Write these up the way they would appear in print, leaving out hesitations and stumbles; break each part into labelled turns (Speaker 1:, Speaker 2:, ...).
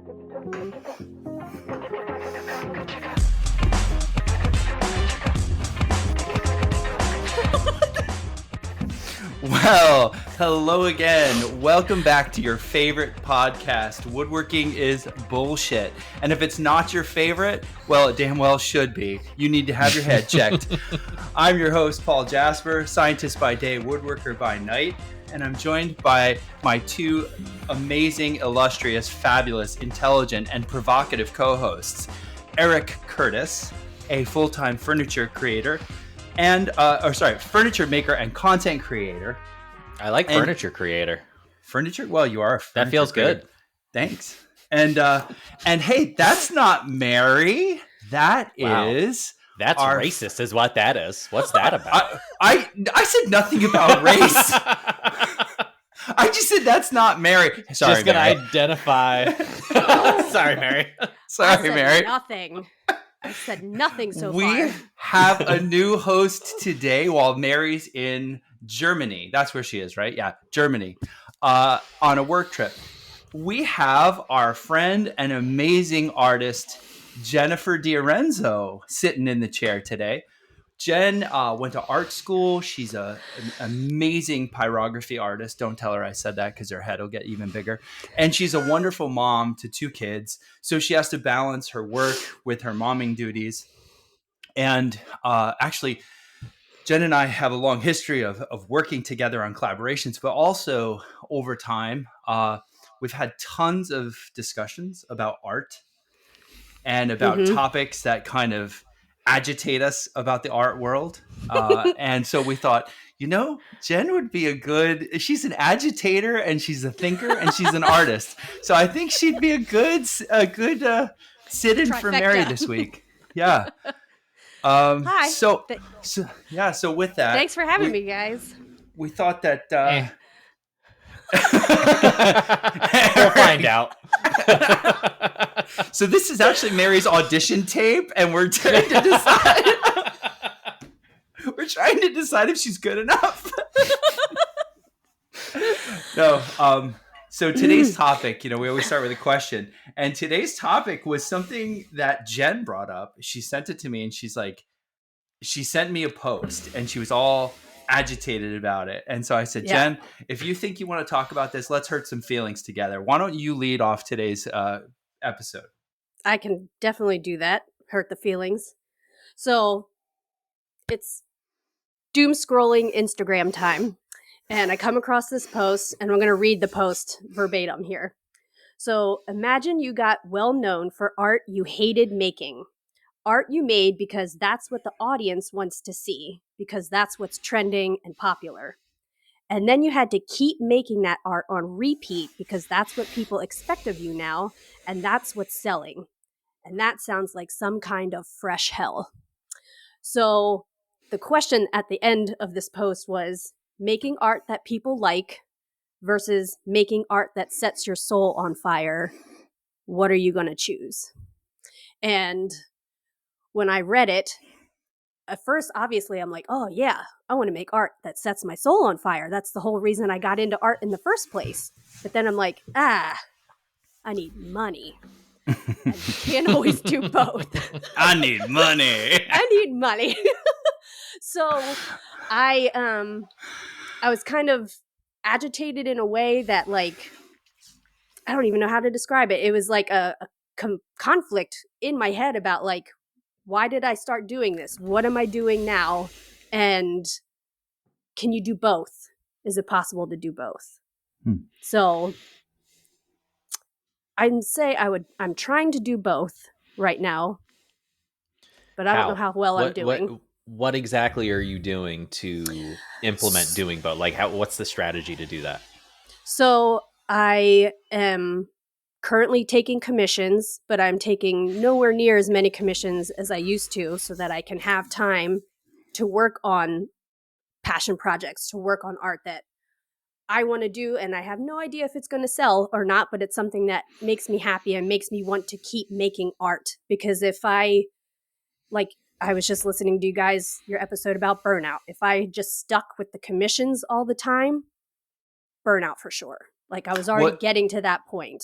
Speaker 1: Well, hello again. Welcome back to your favorite podcast. Woodworking is bullshit. And if it's not your favorite, well, it damn well should be. You need to have your head checked. I'm your host, Paul Jasper, scientist by day, woodworker by night. And I'm joined by my two amazing, illustrious, fabulous, intelligent, and provocative co-hosts, Eric Curtis, a full-time furniture creator, and furniture maker and content creator.
Speaker 2: I like furniture creator.
Speaker 1: Furniture? Well, you are a furniture
Speaker 2: That feels
Speaker 1: creator.
Speaker 2: good.
Speaker 1: Thanks. And hey, that's not Mary. That is
Speaker 2: That's racist is what that is. What's that about?
Speaker 1: I said nothing about race. I just said that's not Mary. Sorry,
Speaker 2: just gonna
Speaker 1: Mary.
Speaker 2: Identify. Sorry, Mary.
Speaker 1: Sorry, Mary.
Speaker 3: Nothing. I said nothing so far.
Speaker 1: We have a new host today while Mary's in Germany. That's where she is, right? Yeah, Germany. On a work trip. We have our friend and amazing artist, Jennifer DiArenzo, sitting in the chair today. Jen went to art school. She's an amazing pyrography artist. Don't tell her I said that because her head will get even bigger. And she's a wonderful mom to two kids. So she has to balance her work with her momming duties. And actually, Jen and I have a long history of working together on collaborations, but also over time, we've had tons of discussions about art and about topics that kind of agitate us about the art world. And so we thought, Jen would be she's an agitator and she's a thinker and she's an artist. So I think she'd be a good sit-in for Mary this week. Yeah.
Speaker 3: Hi.
Speaker 1: So with that.
Speaker 3: Thanks for having me, guys.
Speaker 1: We thought that...
Speaker 2: We'll find out.
Speaker 1: So this is actually Mary's audition tape, and we're trying to decide. We're trying to decide if she's good enough. No. So today's topic, we always start with a question, and today's topic was something that Jen brought up. She sent it to me, and she sent me a post, and she was all agitated about it. And so I said, Jen, if you think you want to talk about this, let's hurt some feelings together. Why don't you lead off today's episode?
Speaker 3: I can definitely do that. Hurt the feelings. So it's doom scrolling Instagram time. And I come across this post, and I'm going to read the post verbatim here. So imagine you got well known for art you hated making. Art you made because that's what the audience wants to see, because that's what's trending and popular. And then you had to keep making that art on repeat because that's what people expect of you now, and that's what's selling. And that sounds like some kind of fresh hell. So the question at the end of this post was making art that people like versus making art that sets your soul on fire. What are you going to choose? And when I read it, at first, obviously, I'm like, oh, yeah, I want to make art that sets my soul on fire. That's the whole reason I got into art in the first place. But then I'm like, I need money. And you can't always do both.
Speaker 1: I need money.
Speaker 3: I need money. So I was kind of agitated in a way that, like, I don't even know how to describe it. It was like a conflict in my head about, like, why did I start doing this? What am I doing now? And can you do both? Is it possible to do both? So I'd say I'm trying to do both right now, but I don't know how well I'm doing.
Speaker 2: What exactly are you doing to implement doing both? Like, what's the strategy to do that?
Speaker 3: So I am currently taking commissions, but I'm taking nowhere near as many commissions as I used to so that I can have time to work on passion projects, to work on art that I want to do. And I have no idea if it's going to sell or not, but it's something that makes me happy and makes me want to keep making art. Because if I was just listening to you guys, your episode about burnout. If I just stuck with the commissions all the time, burnout for sure. Like I was already getting to that point.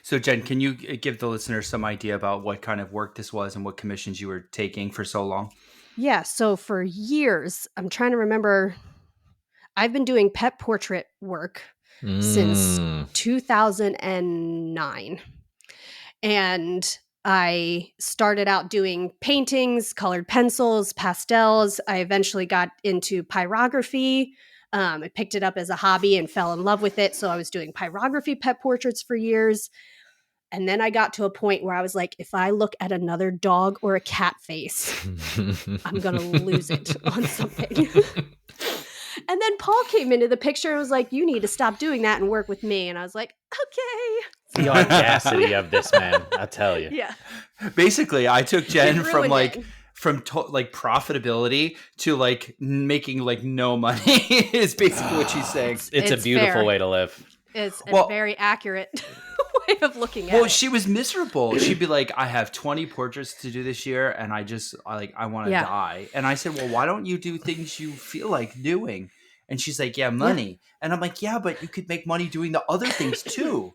Speaker 1: So, Jen, can you give the listeners some idea about what kind of work this was and what commissions you were taking for so long?
Speaker 3: Yeah. So for years, I'm trying to remember, I've been doing pet portrait work since 2009. And I started out doing paintings, colored pencils, pastels. I eventually got into pyrography. I picked it up as a hobby and fell in love with it. So I was doing pyrography pet portraits for years. And then I got to a point where I was like, if I look at another dog or a cat face, I'm going to lose it on something. And then Paul came into the picture and was like, you need to stop doing that and work with me. And I was like, okay.
Speaker 2: The audacity of this man, I tell you.
Speaker 3: Yeah.
Speaker 1: Basically, I took Jen from
Speaker 3: ruined
Speaker 1: like
Speaker 3: it.
Speaker 1: like profitability to like making like no money is basically what she's saying.
Speaker 2: It's a
Speaker 3: It's
Speaker 2: beautiful
Speaker 3: fair.
Speaker 2: way to live.
Speaker 3: It's
Speaker 1: Well-
Speaker 3: a very accurate way of looking at
Speaker 1: Well,
Speaker 3: it.
Speaker 1: she was miserable. She'd be like, I have 20 portraits to do this year and I want to
Speaker 3: Yeah.
Speaker 1: die. And I said, well, why don't you do things you feel like doing? And she's like, yeah, money. And I'm like, yeah, but you could make money doing the other things too.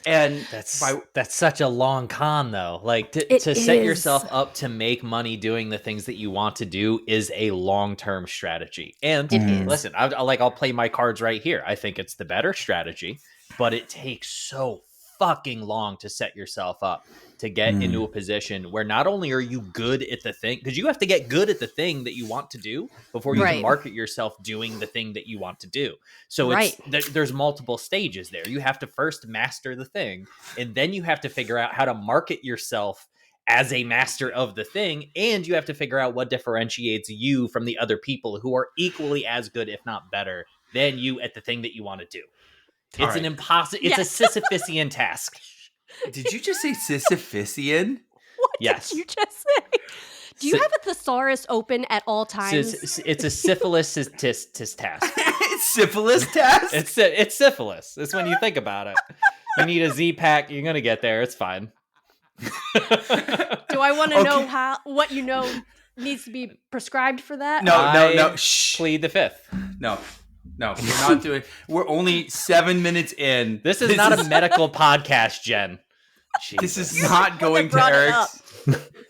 Speaker 1: And
Speaker 2: That's such a long con, though. Like to
Speaker 3: It
Speaker 2: set
Speaker 3: is.
Speaker 2: yourself up to make money doing the things that you want to do is a long-term strategy. And
Speaker 3: It is.
Speaker 2: listen, I'll play my cards right here. I think it's the better strategy, but it takes so fucking long to set yourself up to get into a position where not only are you good at the thing, because you have to get good at the thing that you want to do before you can
Speaker 3: Right.
Speaker 2: market yourself doing the thing that you want to do. So
Speaker 3: Right.
Speaker 2: there's multiple stages there. You have to first master the thing, and then you have to figure out how to market yourself as a master of the thing, and you have to figure out what differentiates you from the other people who are equally as good, if not better, than you at the thing that you want to do.
Speaker 1: All
Speaker 2: It's
Speaker 1: right.
Speaker 2: an impossible. It's
Speaker 3: Yes.
Speaker 2: a Sisyphusian task.
Speaker 1: Did you just say Sisyphusian?
Speaker 3: What
Speaker 2: Yes.
Speaker 3: did you just say? Do you
Speaker 2: Si-
Speaker 3: have a thesaurus open at all times?
Speaker 2: It's a syphilis task.
Speaker 1: It's syphilis test?
Speaker 2: It's syphilis. It's when you think about it. You need a Z-Pack. You're gonna get there. It's fine.
Speaker 3: Do I want to know
Speaker 1: Okay.
Speaker 3: what you know needs to be prescribed for that?
Speaker 1: No.
Speaker 2: I
Speaker 1: Shh.
Speaker 2: Plead the fifth.
Speaker 1: No, we're not doing. We're only 7 minutes in.
Speaker 2: This is not a medical podcast, Jen.
Speaker 1: This is
Speaker 2: Jesus.
Speaker 1: not going to
Speaker 3: brought it
Speaker 1: Eric's.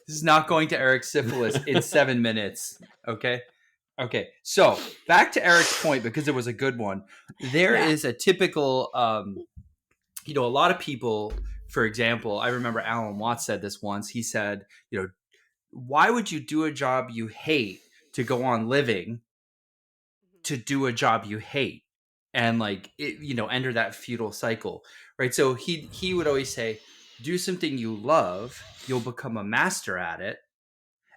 Speaker 1: This is not going to Eric's syphilis in 7 minutes. Okay. So back to Eric's point, because it was a good one. There
Speaker 3: Yeah.
Speaker 1: is a typical, a lot of people. For example, I remember Alan Watts said this once. He said, why would you do a job you hate to go on living to do a job you hate and enter that futile cycle, right? So he would always say, do something you love, you'll become a master at it,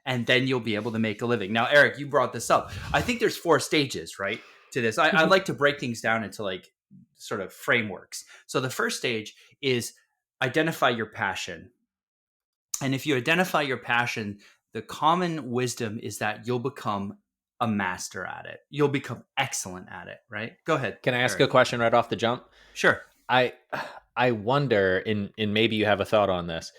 Speaker 1: and then you'll be able to make a living. Now, Eric, you brought this up. I think there's 4 stages, right, to this. I like to break things down into like sort of frameworks. So the first stage is identify your passion. And if you identify your passion, the common wisdom is that you'll become a master at it. You'll become excellent at it, right? Go ahead.
Speaker 2: Can I ask
Speaker 1: Eric.
Speaker 2: a question right off the jump?
Speaker 1: Sure.
Speaker 2: I wonder, and maybe you have a thought on this.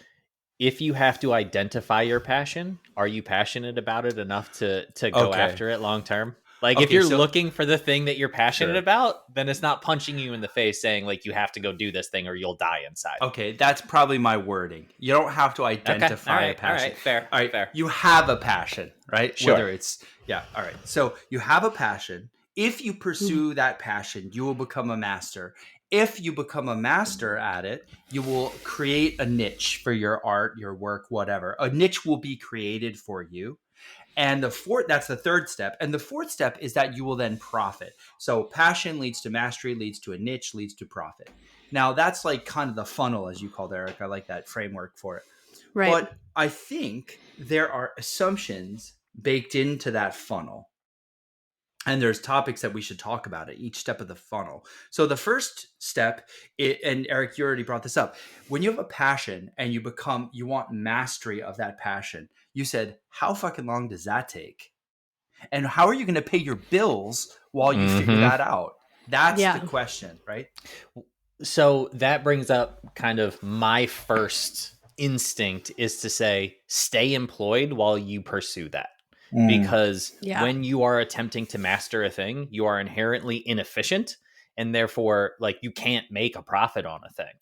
Speaker 2: If you have to identify your passion, are you passionate about it enough to go
Speaker 1: Okay.
Speaker 2: after it long term? Like if
Speaker 1: Okay,
Speaker 2: you're
Speaker 1: so-
Speaker 2: looking for the thing that you're passionate
Speaker 1: Sure.
Speaker 2: about, then it's not punching you in the face saying like you have to go do this thing or you'll die inside.
Speaker 1: Okay, that's probably my wording. You don't have to identify
Speaker 2: All right,
Speaker 1: a passion.
Speaker 2: All right, fair.
Speaker 1: All right,
Speaker 2: fair.
Speaker 1: you have a passion, right?
Speaker 2: Sure.
Speaker 1: Whether it's all right. So you have a passion. If you pursue that passion, you will become a master. If you become a master at it, you will create a niche for your art, your work, whatever. A niche will be created for you. And that's the third step. And the fourth step is that you will then profit. So passion leads to mastery, leads to a niche, leads to profit. Now that's like kind of the funnel, as you called, Eric. I like that framework for it.
Speaker 3: Right.
Speaker 1: But I think there are assumptions baked into that funnel. And there's topics that we should talk about at each step of the funnel. So the first step, and Eric, you already brought this up. When you have a passion and you want mastery of that passion, you said, how fucking long does that take? And how are you going to pay your bills while you figure that out? That's the question, right?
Speaker 2: So that brings up kind of my first instinct is to say, stay employed while you pursue that. Because when you are attempting to master a thing, you are inherently inefficient and therefore like you can't make a profit on a thing.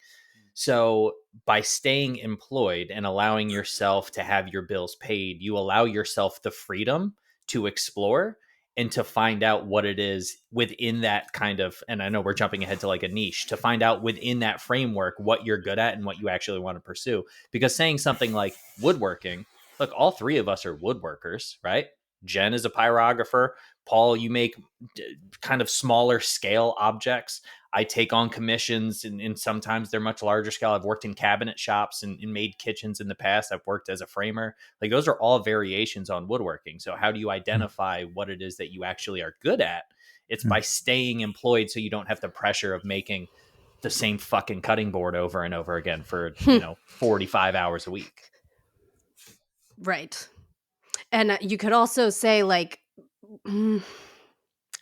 Speaker 2: So by staying employed and allowing yourself to have your bills paid, you allow yourself the freedom to explore and to find out what it is within that kind of, and I know we're jumping ahead to like a niche, to find out within that framework what you're good at and what you actually want to pursue. Because saying something like woodworking, look, all three of us are woodworkers, right? Jen is a pyrographer. Paul, you make kind of smaller scale objects. I take on commissions, and sometimes they're much larger scale. I've worked in cabinet shops and made kitchens in the past. I've worked as a framer. Like, those are all variations on woodworking. So how do you identify what it is that you actually are good at? It's by staying employed, so you don't have the pressure of making the same fucking cutting board over and over again for 45 hours a week.
Speaker 3: Right. And you could also say, like, how do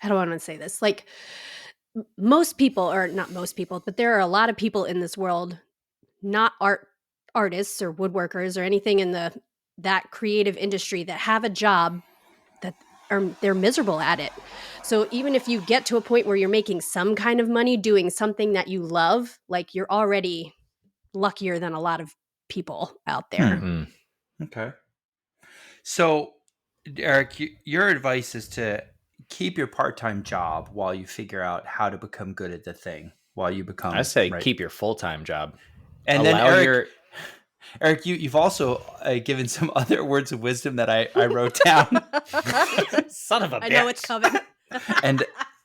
Speaker 3: I want to say this? Like, most people, or not most people, but there are a lot of people in this world, not artists or woodworkers or anything in that creative industry, that have a job that they're miserable at it. So even if you get to a point where you're making some kind of money doing something that you love, like, you're already luckier than a lot of people out there.
Speaker 1: Okay. So, Eric, your advice is to keep your part-time job while you figure out how to become good at the thing. While you become,
Speaker 2: I say
Speaker 1: right?
Speaker 2: keep your full-time job.
Speaker 1: And then Eric, you've also given some other words of wisdom that I wrote down.
Speaker 2: Son of a bitch.
Speaker 3: I know it's coming.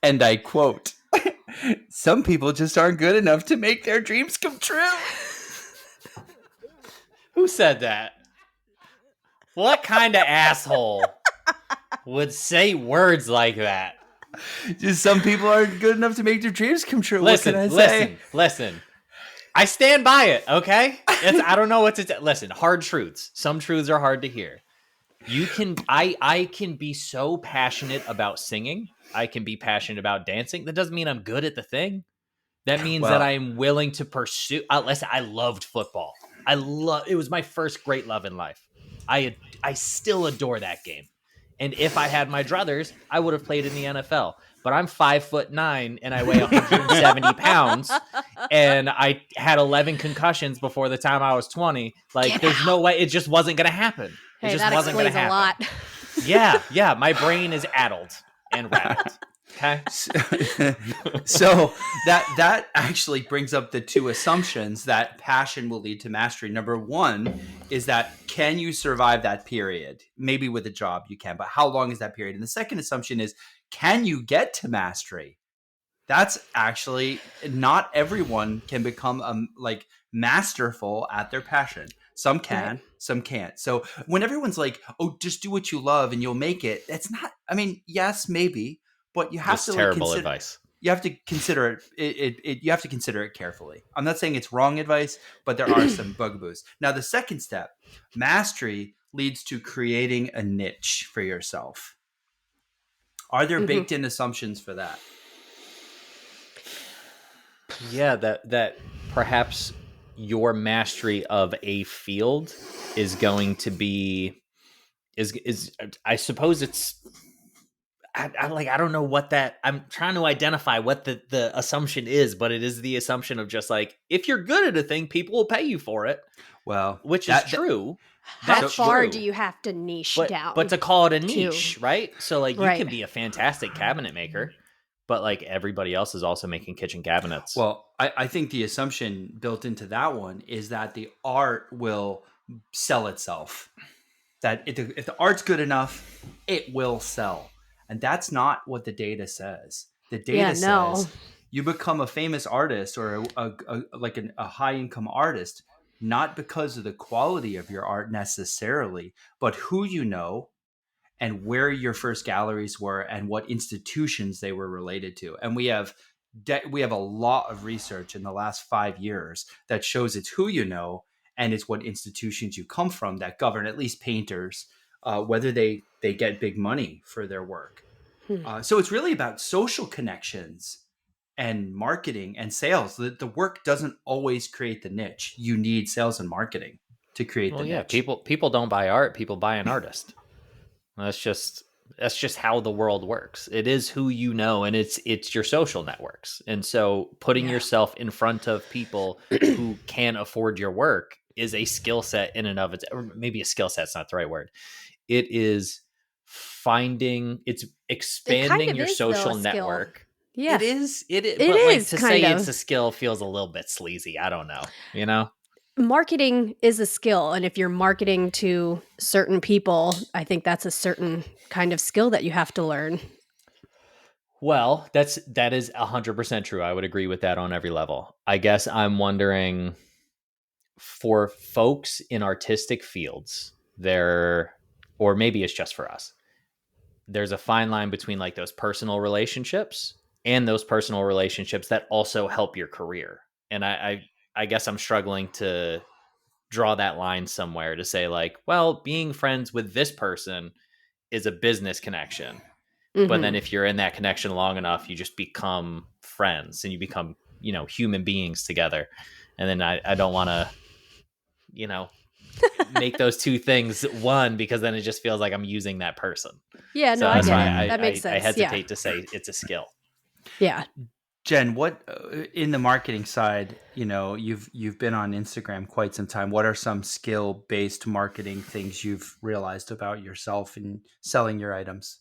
Speaker 1: and I quote, "Some people just aren't good enough to make their dreams come true."
Speaker 2: Who said that? What kind of asshole would say words like that?
Speaker 1: Just some people aren't good enough to make their dreams come true.
Speaker 2: Listen,
Speaker 1: what can I say?
Speaker 2: listen. I stand by it, okay? I don't know what to listen, hard truths. Some truths are hard to hear. I can be so passionate about singing. I can be passionate about dancing. That doesn't mean I'm good at the thing. That means that I'm willing to pursue. Listen, I loved football. It was my first great love in life. I still adore that game. And if I had my druthers, I would have played in the NFL. But I'm 5'9" and I weigh 170 pounds, and I had 11 concussions before the time I was 20. Like, there's no way. It just wasn't going to happen.
Speaker 3: Hey,
Speaker 2: it just
Speaker 3: that
Speaker 2: wasn't going to
Speaker 3: explains
Speaker 2: happen.
Speaker 3: a lot.
Speaker 2: Yeah. My brain is addled and rattled. Okay.
Speaker 1: So that actually brings up the two assumptions that passion will lead to mastery. Number one is that, can you survive that period? Maybe with a job you can, but how long is that period? And the second assumption is, can you get to mastery? That's actually, not everyone can become masterful at their passion. Some can, right. Some can't. So when everyone's like, "Oh, just do what you love and you'll make it," that's not. I mean, yes, maybe. But you have to
Speaker 2: terrible advice.
Speaker 1: You have to consider it. You have to consider it carefully. I'm not saying it's wrong advice, but there are some bugaboos. Now, the second step, mastery, leads to creating a niche for yourself. Are there baked in assumptions for that?
Speaker 2: Yeah, that perhaps your mastery of a field is going to be is I suppose it's. I don't know what that. I'm trying to identify what the assumption is, but it is the assumption of just like, if you're good at a thing, people will pay you for it.
Speaker 1: Well,
Speaker 2: which is true.
Speaker 3: How far do you have to niche down?
Speaker 2: But to call it a niche, right? So like, you can be a fantastic cabinet maker, but like, everybody else is also making kitchen cabinets.
Speaker 1: Well, I think the assumption built into that one is that the art will sell itself. That if the art's good enough, it will sell. And that's not what the data says. The data says you become a famous artist or a high income artist, not because of the quality of your art necessarily, but who you know and where your first galleries were and what institutions they were related to. And we have a lot of research in the last 5 years that shows it's who you know and it's what institutions you come from that govern, at least painters, whether they get big money for their work. So it's really about social connections and marketing and sales. The work doesn't always create the niche. You need sales and marketing to create the niche.
Speaker 2: People don't buy art. People buy an artist. That's just That's just how the world works. It is who you know, and it's your social networks. And so putting yourself in front of people who can afford your work is a skill set in and of it. Or maybe a skill set's not the right word. It is it's expanding your social network.
Speaker 3: Yeah.
Speaker 2: It is.
Speaker 3: It
Speaker 2: but like
Speaker 3: is
Speaker 2: to say it's a skill feels a little bit sleazy. I don't know. You know?
Speaker 3: Marketing is a skill, and if you're marketing to certain people, I think that's a certain kind of skill that you have to learn.
Speaker 2: Well, that is 100% true. I would agree with that on every level. I guess I'm wondering, for folks in artistic fields, or maybe it's just for us, there's a fine line between like those personal relationships and those personal relationships that also help your career. And I guess I'm struggling to draw that line somewhere to say like, well, being friends with this person is a business connection. But then if you're in that connection long enough, you just become friends and you become, human beings together. And then I don't want to, make those two things one, because then it just feels like I'm using that person.
Speaker 3: Yeah,
Speaker 2: So
Speaker 3: no,
Speaker 2: that's
Speaker 3: I
Speaker 2: why
Speaker 3: get it. That makes sense.
Speaker 2: I hesitate to say it's a skill.
Speaker 3: Yeah.
Speaker 1: Jen, what in the marketing side, you've been on Instagram quite some time. What are some skill-based marketing things you've realized about yourself in selling your items?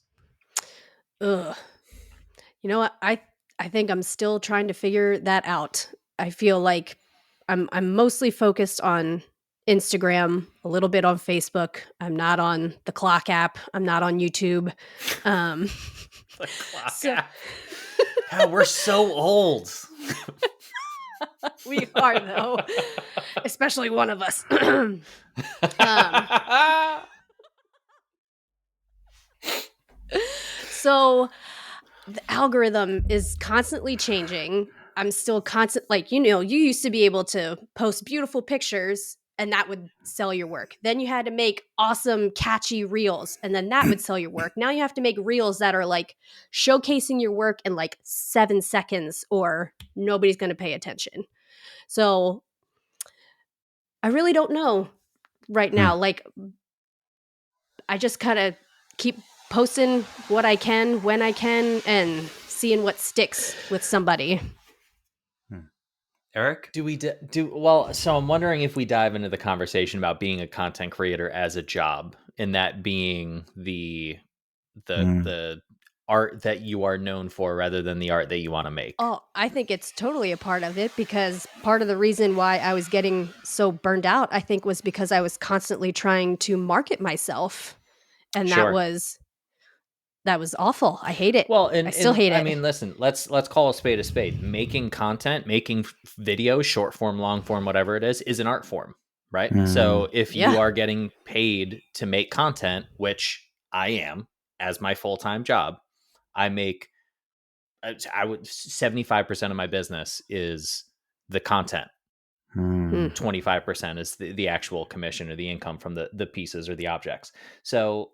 Speaker 3: Ugh. You know what? I think I'm still trying to figure that out. I feel like I'm mostly focused on Instagram, a little bit on Facebook. I'm not on the Clock app. I'm not on YouTube.
Speaker 2: The Clock app. God, we're so old.
Speaker 3: We are, though. Especially one of us. So the algorithm is constantly changing. I'm still you used to be able to post beautiful pictures and that would sell your work. Then you had to make awesome, catchy reels, and then that would sell your work. Now you have to make reels that are like showcasing your work in like 7 seconds or nobody's going to pay attention. So I really don't know right now. Like, I just kind of keep posting what I can when I can and seeing what sticks with somebody.
Speaker 1: Eric?
Speaker 2: So I'm wondering if we dive into the conversation about being a content creator as a job, and that being the art that you are known for rather than the art that you want to make.
Speaker 3: Oh, I think it's totally a part of it, because part of the reason why I was getting so burned out, I think, was because I was constantly trying to market myself. And
Speaker 2: Sure.
Speaker 3: that was awful. I hate it.
Speaker 2: Well,
Speaker 3: I still hate it.
Speaker 2: I mean, listen, let's call a spade a spade. Making content, making videos, short form, long form, whatever it is an art form, right? So if you are getting paid to make content, which I am as my full-time job, I make 75% of my business is the content. 25% is the actual commission or the income from the pieces or the objects. So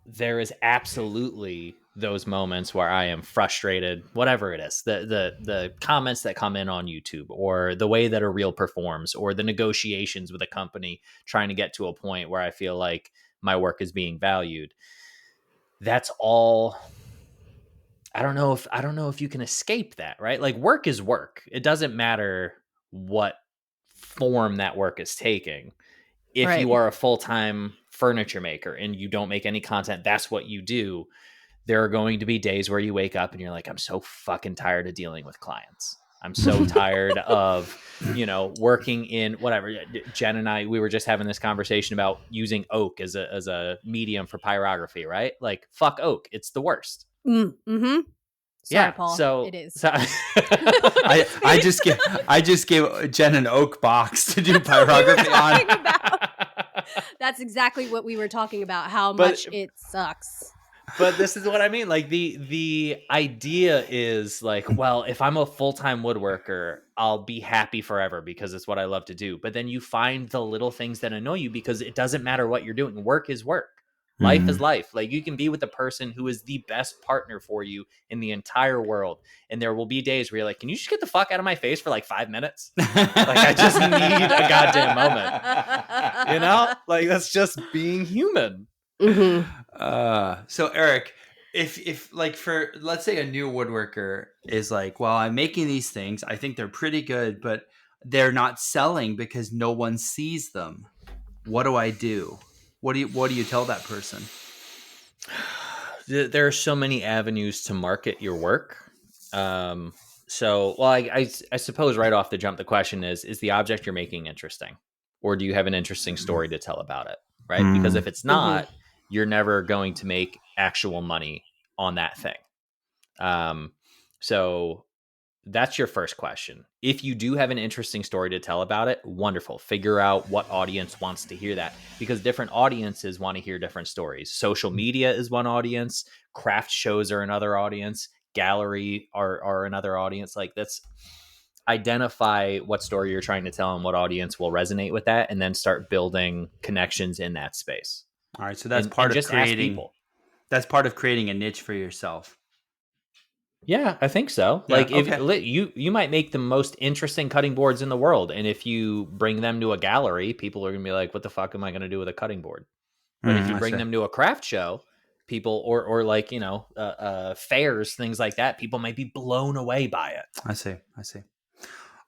Speaker 2: there is absolutely those moments where I am frustrated, whatever it is, the comments that come in on YouTube, or the way that a reel performs, or the negotiations with a company trying to get to a point where I feel like my work is being valued. That's all. I don't know if you can escape that, right? Like, work is work. It doesn't matter what form that work is taking. If you are a full-time furniture maker and you don't make any content, that's what you do. There are going to be days where you wake up and you're like, I'm so fucking tired of dealing with clients. I'm so tired of, working in whatever. Jen and I, we were just having this conversation about using oak as a medium for pyrography, right? Like, fuck oak. It's the worst.
Speaker 3: Mm-hmm. Sorry, Paul.
Speaker 2: So
Speaker 3: it is.
Speaker 1: I just gave Jen an oak box to do pyrography on.
Speaker 3: That's exactly what we were talking about. How much it sucks.
Speaker 2: But this is what I mean. Like, the idea is like, well, if I'm a full-time woodworker, I'll be happy forever because it's what I love to do. But then you find the little things that annoy you, because it doesn't matter what you're doing. Work is work. Life is life. Like, you can be with the person who is the best partner for you in the entire world, and there will be days where you're like, can you just get the fuck out of my face for like 5 minutes? Like, I just need a goddamn moment. Like, that's just being human.
Speaker 1: So Eric, if like for let's say a new woodworker is like, well, I'm making these things, I think they're pretty good, but they're not selling because no one sees them. What do I do? What do you tell that person?
Speaker 2: There are so many avenues to market your work. I suppose right off the jump, the question is the object you're making interesting? Or do you have an interesting story to tell about it? Right? Because if it's not, you're never going to make actual money on that thing. So that's your first question. If you do have an interesting story to tell about it, wonderful. Figure out what audience wants to hear that, because different audiences want to hear different stories. Social media is one audience. Craft shows are another audience. Gallery are another audience. Like, that's identify what story you're trying to tell and what audience will resonate with that, and then start building connections in that space.
Speaker 1: All right. So that's
Speaker 2: And
Speaker 1: part of
Speaker 2: just ask
Speaker 1: creating.
Speaker 2: people.
Speaker 1: That's part of creating a niche for yourself.
Speaker 2: Yeah, I think so.
Speaker 1: Yeah,
Speaker 2: Like, if
Speaker 1: okay.
Speaker 2: you might make the most interesting cutting boards in the world, and if you bring them to a gallery, people are gonna be like, "What the fuck am I gonna do with a cutting board?" But if you
Speaker 1: I
Speaker 2: bring
Speaker 1: see.
Speaker 2: them to a craft show, people or like fairs, things like that, people might be blown away by it.
Speaker 1: I see.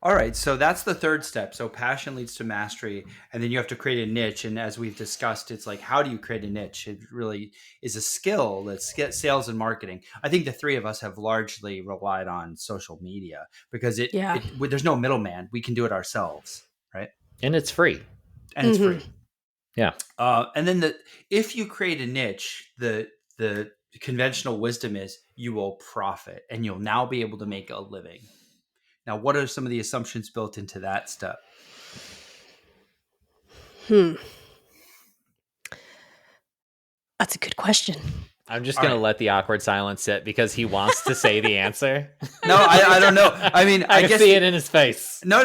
Speaker 1: All right, so that's the third step. So passion leads to mastery, and then you have to create a niche. And as we've discussed, it's like, how do you create a niche? It really is a skill. That's sales and marketing. I think the three of us have largely relied on social media because
Speaker 3: Yeah.
Speaker 1: there's no middleman. We can do it ourselves, right?
Speaker 2: And it's free.
Speaker 1: And it's free.
Speaker 2: Yeah.
Speaker 1: And then if you create a niche, the conventional wisdom is you will profit, and you'll now be able to make a living. Now, what are some of the assumptions built into that step?
Speaker 3: That's a good question.
Speaker 2: I'm just
Speaker 1: All
Speaker 2: going to
Speaker 1: right.
Speaker 2: let the awkward silence sit because he wants to say the answer.
Speaker 1: No, I don't know. I mean,
Speaker 2: I
Speaker 1: guess
Speaker 2: can see it in his face.
Speaker 1: No.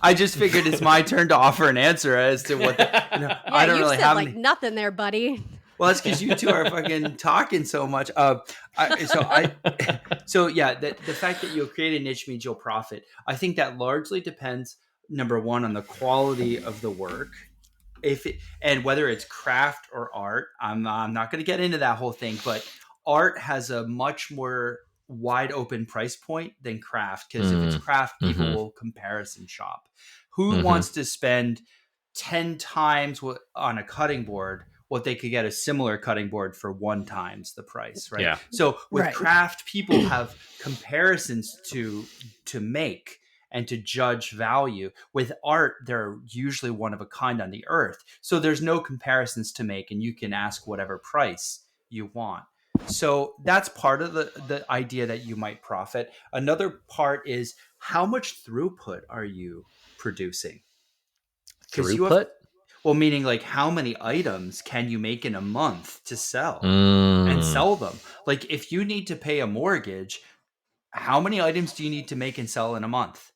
Speaker 1: I just figured it's my turn to offer an anscer as to what I don't
Speaker 3: you
Speaker 1: really
Speaker 3: said
Speaker 1: have
Speaker 3: like
Speaker 1: any.
Speaker 3: nothing there, buddy.
Speaker 1: Well, that's because you two are fucking talking so much. So yeah, the fact that you'll create a niche means you'll profit. I think that largely depends, number one, on the quality of the work. And whether it's craft or art, I'm not going to get into that whole thing, but art has a much more wide open price point than craft, because if it's craft, people will comparison shop. Who wants to spend 10 times on a cutting board what they could get a similar cutting board for 1 times the price, right?
Speaker 2: Yeah.
Speaker 1: So with
Speaker 3: Right.
Speaker 1: craft, people have comparisons to make and to judge value. With art, they're usually one of a kind on the earth. So there's no comparisons to make, and you can ask whatever price you want. So that's part of the idea that you might profit. Another part is, how much throughput are you producing? Because
Speaker 2: Throughput?
Speaker 1: well, meaning like, how many items can you make in a month to sell and
Speaker 2: Mm.
Speaker 1: sell them? Like, if you need to pay a mortgage, how many items do you need to make and sell in a month?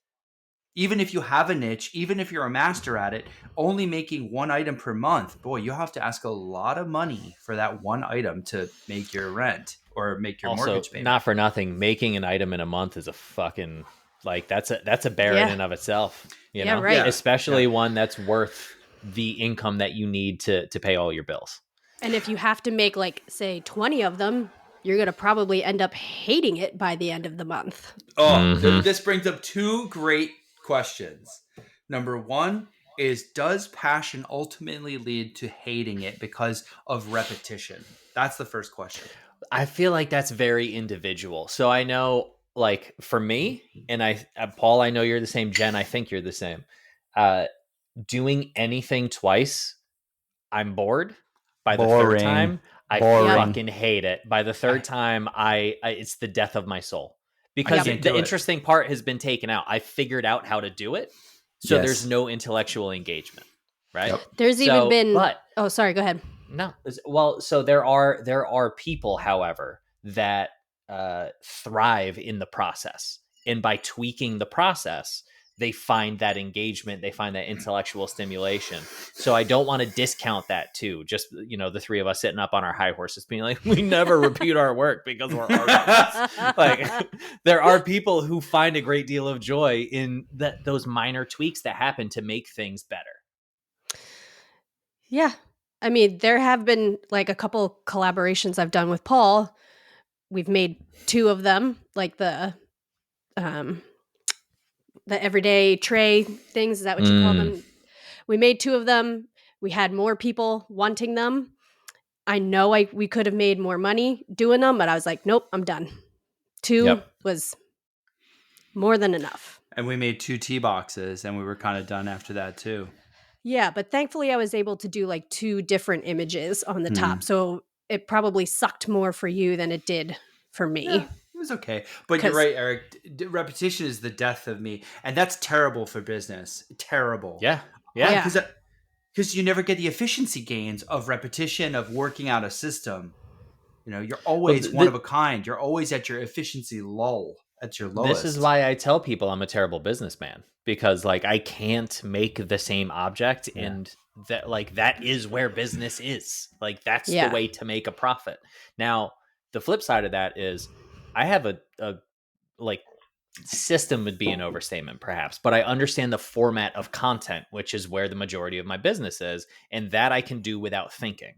Speaker 1: Even if you have a niche, even if you're a master at it, only making 1 item per month, boy, you have to ask a lot of money for that 1 item to make your rent or make your
Speaker 2: Also,
Speaker 1: mortgage payment.
Speaker 2: not for nothing, making an item in a month is a fucking, like, that's a bear in and of itself. You know?
Speaker 3: right.
Speaker 2: Especially one that's worth the income that you need to pay all your bills.
Speaker 3: And if you have to make, like, say, 20 of them, you're going to probably end up hating it by the end of the month.
Speaker 1: This brings up 2 great questions. Number 1 is, does passion ultimately lead to hating it because of repetition? That's the first question.
Speaker 2: I feel like that's very individual. So I know, like, for me, and Paul, I know you're the same. Jen, I think you're the same. Doing anything twice, I'm bored. By the third time, I fucking hate it. By the third time, I it's the death of my soul. Because the interesting part has been taken out. I figured out how to do it. So there's no intellectual engagement, right?
Speaker 1: Yep.
Speaker 3: There's even been... Oh, sorry, go ahead.
Speaker 2: No. Well, so there are people, however, that thrive in the process. And by tweaking the process, they find that engagement, they find that intellectual stimulation. So I don't want to discount that too. Just, the three of us sitting up on our high horses being like, we never repeat our work because we're artists. Like, there are people who find a great deal of joy in those minor tweaks that happen to make things better.
Speaker 3: Yeah. I mean, there have been like a couple collaborations I've done with Paul. We've made 2 of them, like um the everyday tray things. Is that what you call them? We made 2 of them. We had more people wanting them. I know we could have made more money doing them, but I was like, nope, I'm done. 2
Speaker 2: Yep.
Speaker 3: was more than enough.
Speaker 1: And we made 2 tea boxes, and we were kind of done after that too.
Speaker 3: Yeah, but thankfully I was able to do like 2 different images on the top. So it probably sucked more for you than it did for me.
Speaker 1: Yeah, it was okay. But you're right, Eric. Repetition is the death of me. And that's terrible for business. Terrible.
Speaker 2: Yeah. Yeah.
Speaker 1: Because you never get the efficiency gains of repetition, of working out a system. You know, you're
Speaker 2: Well,
Speaker 1: always one of a kind. You're always at your efficiency lull, at your lowest.
Speaker 2: this is why I tell people I'm a terrible businessman, because like I can't make the same object, and that is where business is. Like that's the way to make a profit. Now, the flip side of that is I have a like system would be an overstatement perhaps, but I understand the format of content, which is where the majority of my business is, and that I can do without thinking.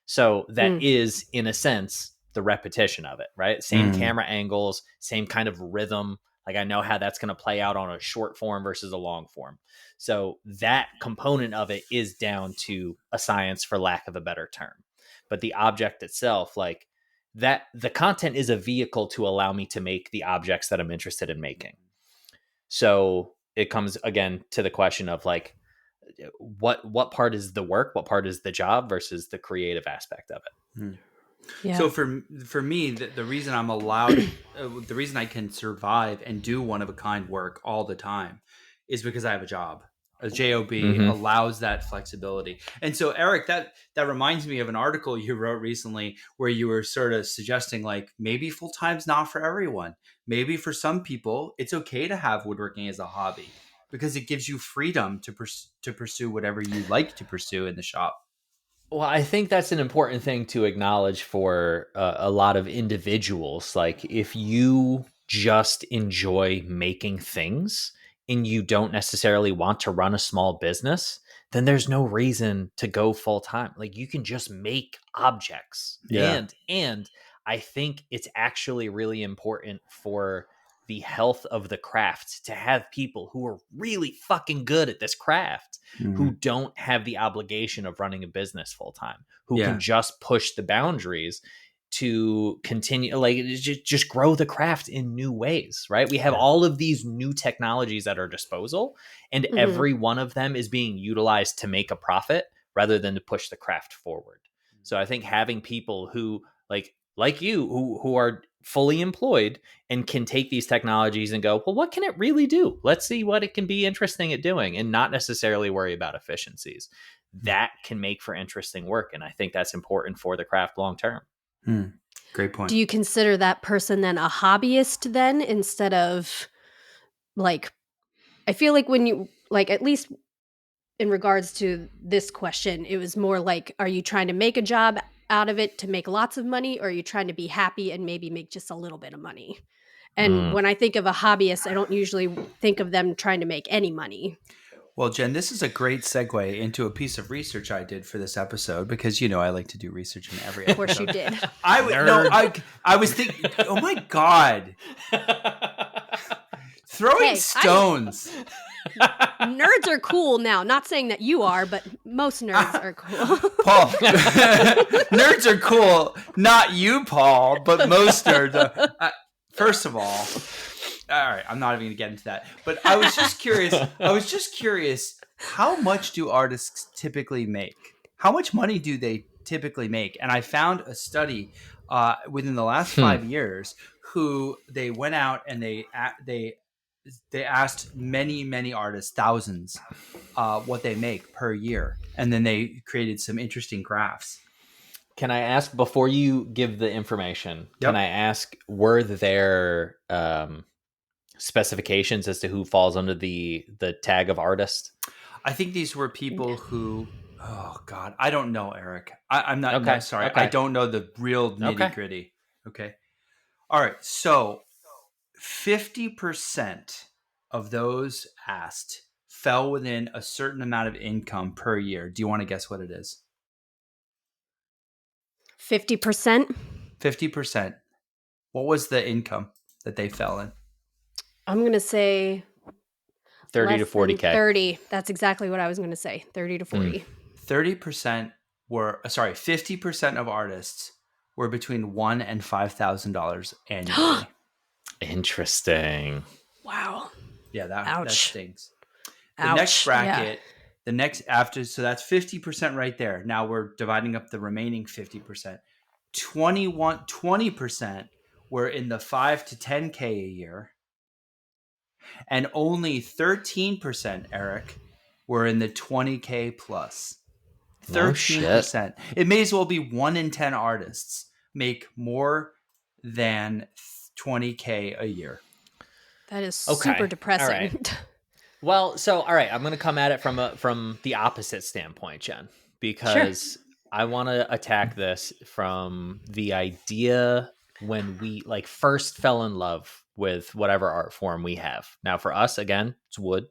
Speaker 2: So that is, in a sense, the repetition of it, right? Same camera angles, same kind of rhythm. Like I know how that's going to play out on a short form versus a long form. So that component of it is down to a science, for lack of a better term. But the object itself, like that, the content is a vehicle to allow me to make the objects that I'm interested in making. So it comes again to the question of like, what part is the work, what part is the job versus the creative aspect of it.
Speaker 3: Yeah.
Speaker 1: So for me, the reason I'm allowed, the reason I can survive and do one of a kind work all the time is because I have a job. A job allows that flexibility. And so Eric, that reminds me of an article you wrote recently where you were sort of suggesting like maybe full time's not for everyone. Maybe for some people it's okay to have woodworking as a hobby because it gives you freedom to pursue whatever you like to pursue in the shop.
Speaker 2: Well, I think that's an important thing to acknowledge for a lot of individuals. Like, if you just enjoy making things and you don't necessarily want to run a small business, then there's no reason to go full time. Like, you can just make objects.
Speaker 1: Yeah.
Speaker 2: And I think it's actually really important for the health of the craft to have people who are really fucking good at this craft who don't have the obligation of running a business full time, who can just push the boundaries to continue, like just grow the craft in new ways, right? We have all of these new technologies at our disposal, and every one of them is being utilized to make a profit rather than to push the craft forward. So I think having people who like you who are fully employed and can take these technologies and go, well, what can it really do? Let's see what it can be interesting at doing, and not necessarily worry about efficiencies. That can make for interesting work. And I think that's important for the craft long term.
Speaker 1: Great point.
Speaker 3: Do you consider that person then a hobbyist then, instead of like, I feel like when you like, at least in regards to this question, it was more like, are you trying to make a job out of it to make lots of money, or are you trying to be happy and maybe make just a little bit of money? And when I think of a hobbyist, I don't usually think of them trying to make any money.
Speaker 1: Well, Jen, this is a great segue into a piece of research I did for this episode because you know I like to do research in every episode.
Speaker 3: Of course you did.
Speaker 1: I was thinking, oh my god, throwing stones.
Speaker 3: Nerds are cool now. Not saying that you are, but most nerds are cool.
Speaker 1: Paul, nerds are cool. Not you, Paul, but most nerds. First of all right, I'm not even going to get into that. But I was just curious. How much do artists typically make? How much money do they typically make? And I found a study within the last 5 years who they went out and they asked many artists, thousands, what they make per year, and then they created some interesting graphs.
Speaker 2: Can I ask, before you give the information, can I ask, were there specifications as to who falls under the tag of artist?
Speaker 1: I think these were people who, oh God, I don't know, Eric. I'm not,
Speaker 2: okay.
Speaker 1: sorry.
Speaker 2: Okay.
Speaker 1: I don't know the real nitty gritty. Okay. All right. So 50% of those asked fell within a certain amount of income per year. Do you want to guess what it is?
Speaker 3: 50%.
Speaker 1: 50%. What was the income that they fell in?
Speaker 3: I'm going to say
Speaker 2: 30 to
Speaker 3: less than
Speaker 2: 40K.
Speaker 3: 30. That's exactly what I was going to say. 30 to 40.
Speaker 1: 30% were, 50% of artists were between $1,000 and $5,000 annually.
Speaker 2: Interesting.
Speaker 3: Wow.
Speaker 1: Yeah, that
Speaker 3: Ouch.
Speaker 1: stinks. The
Speaker 3: Ouch.
Speaker 1: next bracket,
Speaker 3: Yeah.
Speaker 1: the next after, so that's 50% right there. Now we're dividing up the remaining 50%. 20% were in the 5 to 10K a year. And only 13%, Eric, were in the 20K plus. 13%. It may as well be 1 in 10 artists make more than 20K a year.
Speaker 3: That is super depressing.
Speaker 2: All right. Well, so all right, I'm going to come at it from the opposite standpoint, Jen, because I want to attack this from the idea when we like first fell in love with whatever art form we have. Now, for us, again, it's wood.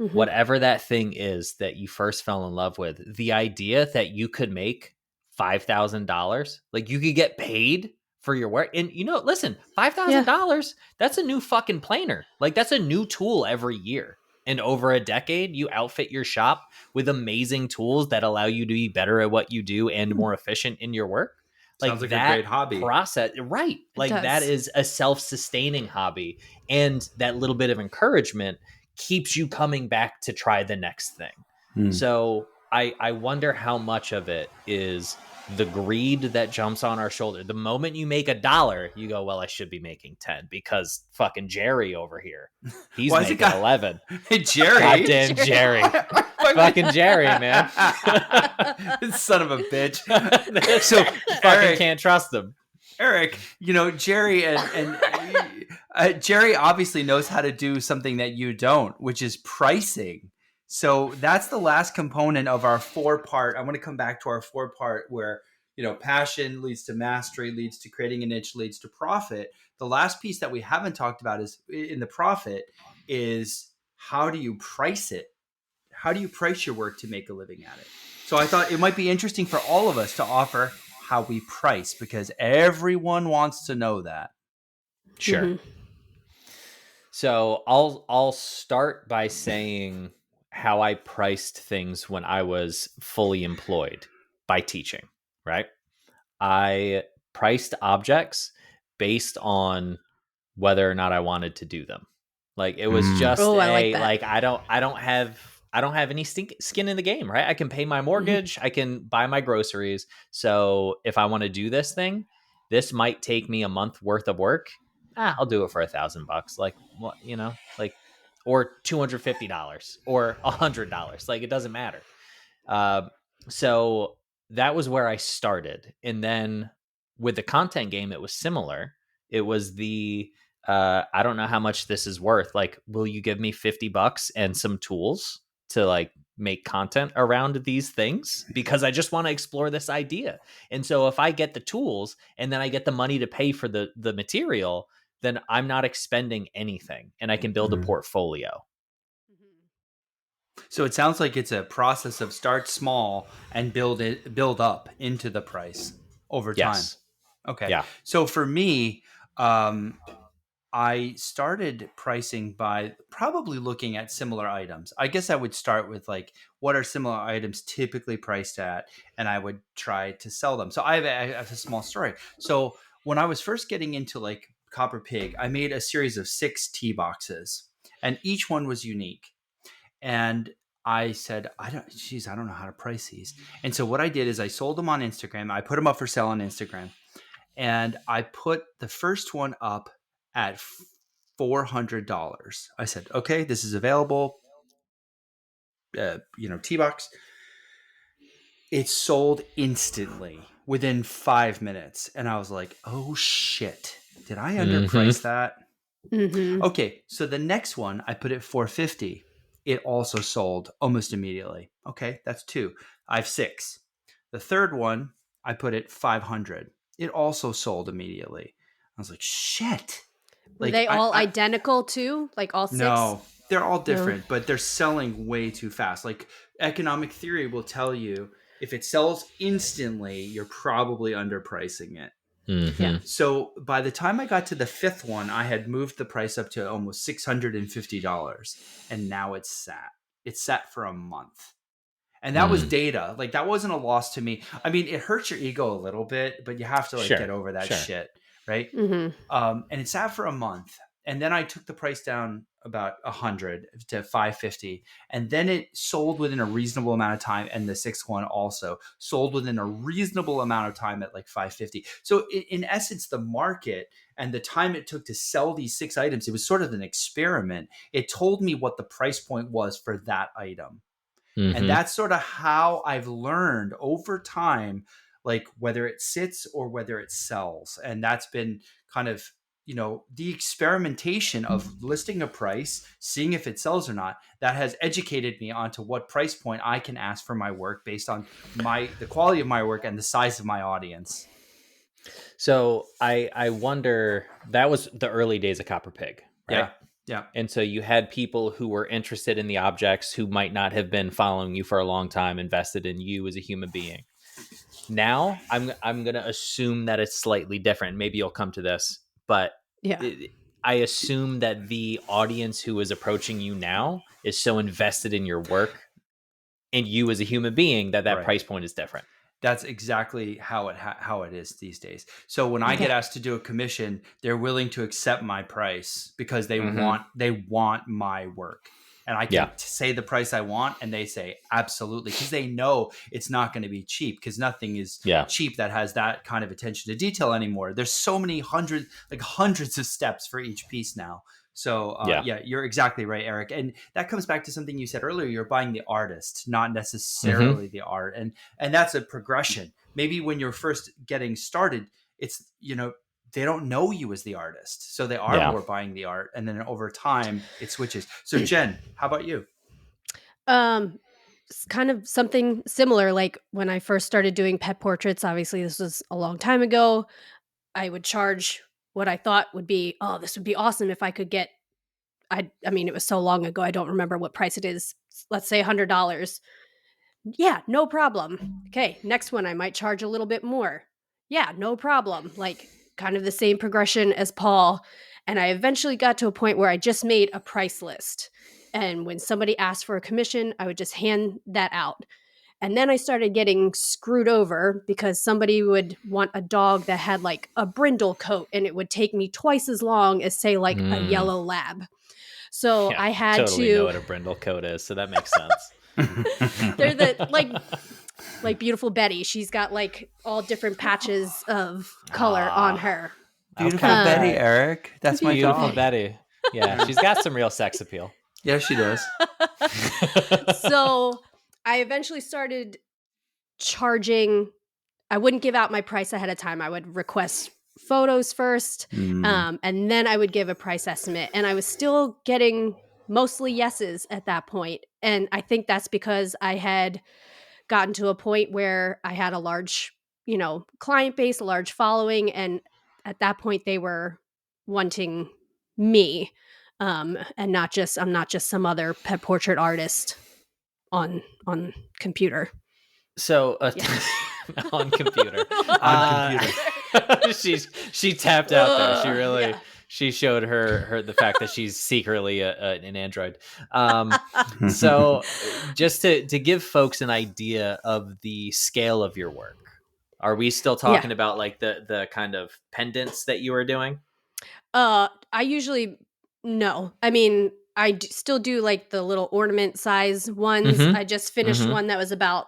Speaker 3: Mm-hmm.
Speaker 2: Whatever that thing is that you first fell in love with, the idea that you could make $5,000, like you could get paid for your work. And listen, $5,000, that's a new fucking planer. Like that's a new tool every year. And over a decade, you outfit your shop with amazing tools that allow you to be better at what you do and more efficient in your work.
Speaker 1: Sounds like
Speaker 2: that
Speaker 1: a great hobby.
Speaker 2: Process, right? Like that is a self-sustaining hobby, and that little bit of encouragement keeps you coming back to try the next thing. So I wonder how much of it is the greed that jumps on our shoulder. The moment you make $1, you go, well, I should be making 10 because fucking Jerry over here, he's making 11.
Speaker 1: Hey, Jerry.
Speaker 2: Goddamn Jerry. Fucking Jerry, man.
Speaker 1: Son of a bitch.
Speaker 2: So fucking can't trust him.
Speaker 1: Eric, Jerry and Jerry obviously knows how to do something that you don't, which is pricing. So that's the last component of our 4-part. I want to come back to our 4-part where, passion leads to mastery, leads to creating a niche, leads to profit. The last piece that we haven't talked about is in the profit is how do you price it? How do you price your work to make a living at it? So I thought it might be interesting for all of us to offer how we price because everyone wants to know that.
Speaker 2: Sure. Mm-hmm. So I'll start by saying how I priced things when I was fully employed by teaching, right? I priced objects based on whether or not I wanted to do them. Like it was just I don't have any skin in the game, right? I can pay my mortgage, I can buy my groceries. So if I want to do this thing, this might take me a month worth of work. I'll do it for $1,000. Like what, or $250 or $100. Like it doesn't matter. So that was where I started. And then with the content game, it was similar. It was I don't know how much this is worth. Like, will you give me $50 and some tools to make content around these things? Because I just want to explore this idea. And so if I get the tools and then I get the money to pay for the material, then I'm not expending anything and I can build a portfolio.
Speaker 1: So it sounds like it's a process of start small and build up into the price over time. Okay.
Speaker 2: Yeah.
Speaker 1: So for me, I started pricing by probably looking at similar items. I guess I would start with what are similar items typically priced at, and I would try to sell them. So I have a small story. So when I was first getting into Copper Pig, I made a series of 6 tea boxes, and each one was unique. And I said, I don't know how to price these. And so what I did is I sold them on Instagram. I put them up for sale on Instagram, and I put the first one up at $400. I said, okay, this is available. Tea box. It sold instantly within 5 minutes. And I was like, oh shit, did I underprice that?
Speaker 3: Mm-hmm.
Speaker 1: Okay. So the next one I put at $450. It also sold almost immediately. Okay. That's 2. I have 6. The third one I put at $500. It also sold immediately. I was like, shit.
Speaker 3: Were they all identical too? Like all 6?
Speaker 1: No, they're all different, but they're selling way too fast. Like economic theory will tell you If it sells instantly, you're probably underpricing it.
Speaker 3: Yeah.
Speaker 1: So by the time I got to the 5th one, I had moved the price up to almost $650, and now it's sat. It's sat for a month. And that was data. Like, that wasn't a loss to me. I mean, it hurts your ego a little bit, but you have to get over that shit, right?
Speaker 3: Mm-hmm.
Speaker 1: And it sat for a month, and then I took the price down about 100 to 550, and then it sold within a reasonable amount of time. And the 6th one also sold within a reasonable amount of time at like 550. So in essence, the market and the time it took to sell these 6 items, it was sort of an experiment. It told me what the price point was for that item. And that's sort of how I've learned over time, like whether it sits or whether it sells. And that's been kind of, the experimentation of listing a price, seeing if it sells or not, that has educated me onto what price point I can ask for my work based on the quality of my work and the size of my audience.
Speaker 2: So I wonder, that was the early days of Copper Pig, right?
Speaker 1: Yeah.
Speaker 2: And so you had people who were interested in the objects who might not have been following you for a long time, invested in you as a human being. Now I'm going to assume that it's slightly different. Maybe you'll come to this, but I assume that the audience who is approaching you now is so invested in your work and you as a human being that
Speaker 1: Right.
Speaker 2: price point is different.
Speaker 1: That's exactly how it is these days. So when I get asked to do a commission, they're willing to accept my price because they want my work. And I can say the price I want, and they say absolutely, because they know it's not going to be cheap, because nothing is cheap that has that kind of attention to detail anymore. There's so many hundreds of steps for each piece now. So you're exactly right, Eric. And that comes back to something you said earlier. You're buying the artist, not necessarily the art. And that's a progression. Maybe when you're first getting started, it's, they don't know you as the artist. So they are more buying the art. And then over time it switches. So Jen, how about you?
Speaker 3: It's kind of something similar. Like when I first started doing pet portraits, obviously this was a long time ago, I would charge what I thought would be, this would be awesome if I could get, I mean, it was so long ago, I don't remember what price it is. Let's say $100. Yeah, no problem. Okay, next one, I might charge a little bit more. Yeah, no problem. Like kind of the same progression as Paul. And I eventually got to a point where I just made a price list. And when somebody asked for a commission, I would just hand that out. And then I started getting screwed over because somebody would want a dog that had like a brindle coat, and it would take me twice as long as, say, like a yellow lab. So I had
Speaker 2: totally know what a brindle coat is, so that makes sense.
Speaker 3: They're the like beautiful Betty. She's got like all different patches of color on her.
Speaker 1: Beautiful Betty, Eric. That's my
Speaker 2: beautiful
Speaker 1: dog.
Speaker 2: Betty. Yeah, she's got some real sex appeal.
Speaker 1: Yeah, she does.
Speaker 3: So I eventually started charging. I wouldn't give out my price ahead of time. I would request photos first, and then I would give a price estimate. And I was still getting mostly yeses at that point. And I think that's because I had gotten to a point where I had a large, client base, a large following. And at that point they were wanting me, and I'm not just some other pet portrait artist on computer.
Speaker 2: So on computer. She tapped out there. She really she showed her the fact that she's secretly an android. So just to give folks an idea of the scale of your work, are we still talking about like the kind of pendants that you are doing?
Speaker 3: I usually no. I mean, I still do like the little ornament size ones. I just finished one that was about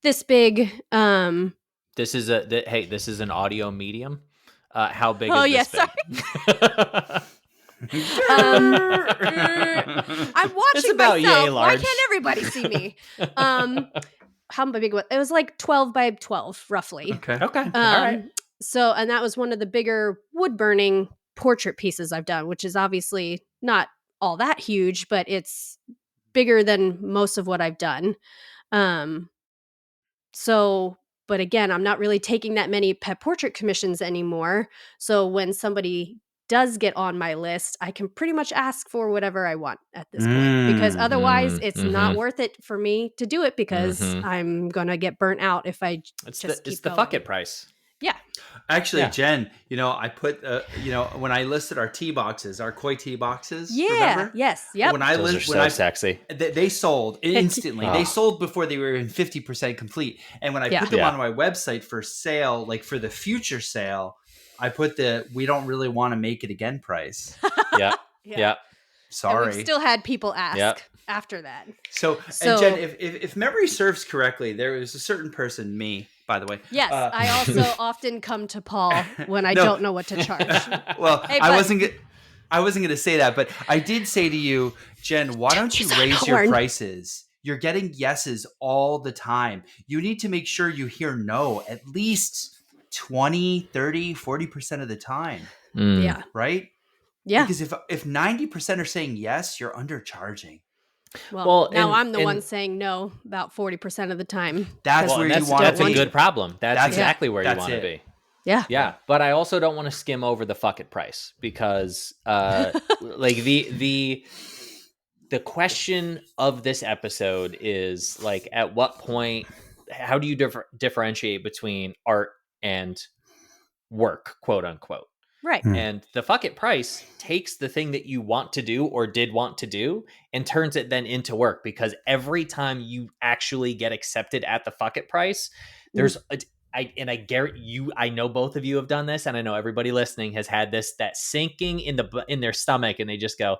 Speaker 3: this big.
Speaker 2: This is this is an audio medium. How big is this thing?
Speaker 3: I'm watching myself. Why can't everybody see me? How big was it? Was like 12 by 12, roughly.
Speaker 1: Okay.
Speaker 2: All right.
Speaker 3: So, and that was one of the bigger wood burning portrait pieces I've done, which is obviously not all that huge, but it's bigger than most of what I've done. So, but again, I'm not really taking that many pet portrait commissions anymore. So when somebody does get on my list, I can pretty much ask for whatever I want at this point, because otherwise it's not worth it for me to do it, because I'm gonna get burnt out if I
Speaker 2: It's
Speaker 3: just keep
Speaker 2: the
Speaker 3: going.
Speaker 2: fuck it price.
Speaker 3: Yeah.
Speaker 1: Actually, Jen, I put, when I listed our tea boxes, our koi tea boxes.
Speaker 3: Yeah.
Speaker 1: Remember?
Speaker 3: Yes. Yep.
Speaker 2: Those are so sexy.
Speaker 1: They sold instantly. They sold before they were in 50% complete. And when I put them on my website for sale, like for the future sale, I put we don't really want to make it again price.
Speaker 2: Yeah.
Speaker 1: Sorry.
Speaker 3: And we've still had people ask after that.
Speaker 1: So, and Jen, if memory serves correctly, there was a certain person, me, by the way.
Speaker 3: Yes, I also often come to Paul when I don't know what to charge.
Speaker 1: Well, hey, I wasn't going to say that, but I did say to you, Jen, why don't you raise your prices? You're getting yeses all the time. You need to make sure you hear no at least 20, 30, 40% of the time.
Speaker 3: Yeah.
Speaker 1: Right?
Speaker 3: Yeah.
Speaker 1: Because if 90% are saying yes, you're undercharging.
Speaker 3: Well, now I'm the one saying no about 40% of the time.
Speaker 1: That's where you want to be.
Speaker 2: That's a good problem. That's exactly where you want to be.
Speaker 3: Yeah.
Speaker 2: Yeah. But I also don't want to skim over the fuck it price, because like the question of this episode is like, at what point, how do you differentiate between art and work, quote unquote?
Speaker 3: Right.
Speaker 2: And the fuck it price takes the thing that you want to do or did want to do and turns it then into work, because every time you actually get accepted at the fuck it price, there's I guarantee you, I know both of you have done this, and I know everybody listening has had that sinking in their stomach, and they just go,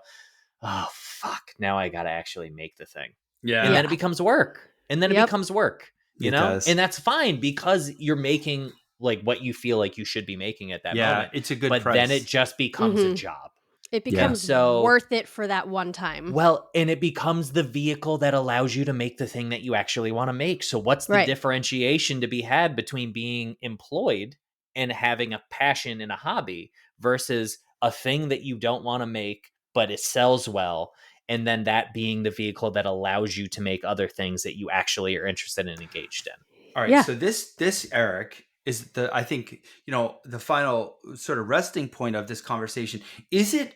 Speaker 2: oh fuck, now I got to actually make the thing.
Speaker 1: Yeah.
Speaker 2: And then it becomes work. And then it becomes work, you know?
Speaker 1: Does.
Speaker 2: And that's fine, because you're making like what you feel like you should be making at that moment.
Speaker 1: It's a good
Speaker 2: price. But then it just becomes a job.
Speaker 3: It becomes worth it for that one time.
Speaker 2: Well, and it becomes the vehicle that allows you to make the thing that you actually want to make. So what's the differentiation to be had between being employed and having a passion and a hobby versus a thing that you don't want to make, but it sells well, and then that being the vehicle that allows you to make other things that you actually are interested and engaged in?
Speaker 1: All right. So this, Eric, is I think, the final sort of resting point of this conversation. Is it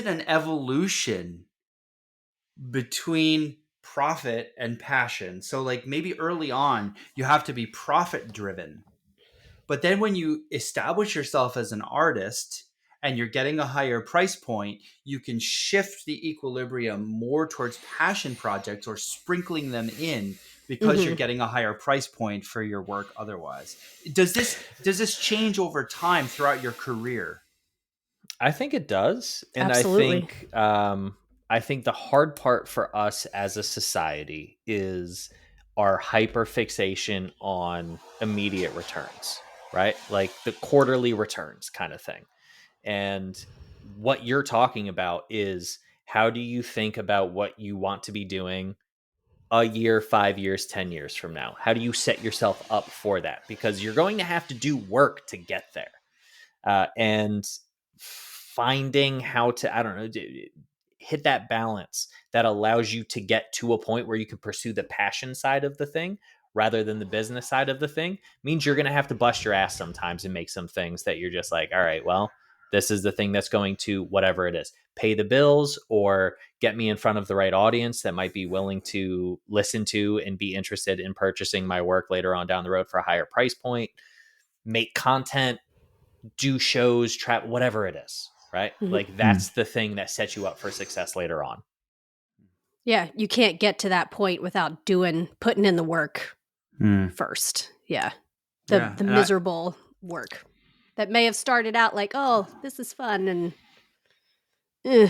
Speaker 1: an evolution between profit and passion? So like maybe early on you have to be profit driven, but then when you establish yourself as an artist and you're getting a higher price point, you can shift the equilibrium more towards passion projects or sprinkling them in, because you're getting a higher price point for your work otherwise. Does this change over time throughout your career?
Speaker 2: I think it does. And
Speaker 3: Absolutely.
Speaker 2: I think the hard part for us as a society is our hyperfixation on immediate returns, right? Like the quarterly returns kind of thing. And what you're talking about is, how do you think about what you want to be doing a year, 5 years, 10 years from now? How do you set yourself up for that? Because you're going to have to do work to get there. And finding how to, hit that balance that allows you to get to a point where you can pursue the passion side of the thing rather than the business side of the thing means you're going to have to bust your ass sometimes and make some things that you're just like, all right, well, this is the thing that's going to, whatever it is, pay the bills or get me in front of the right audience that might be willing to listen to and be interested in purchasing my work later on down the road for a higher price point, make content, do shows, travel, whatever it is, right? Like that's the thing that sets you up for success later on.
Speaker 3: Yeah, you can't get to that point without putting in the work first. Yeah. The miserable work that may have started out like, oh, this is fun, and
Speaker 1: well,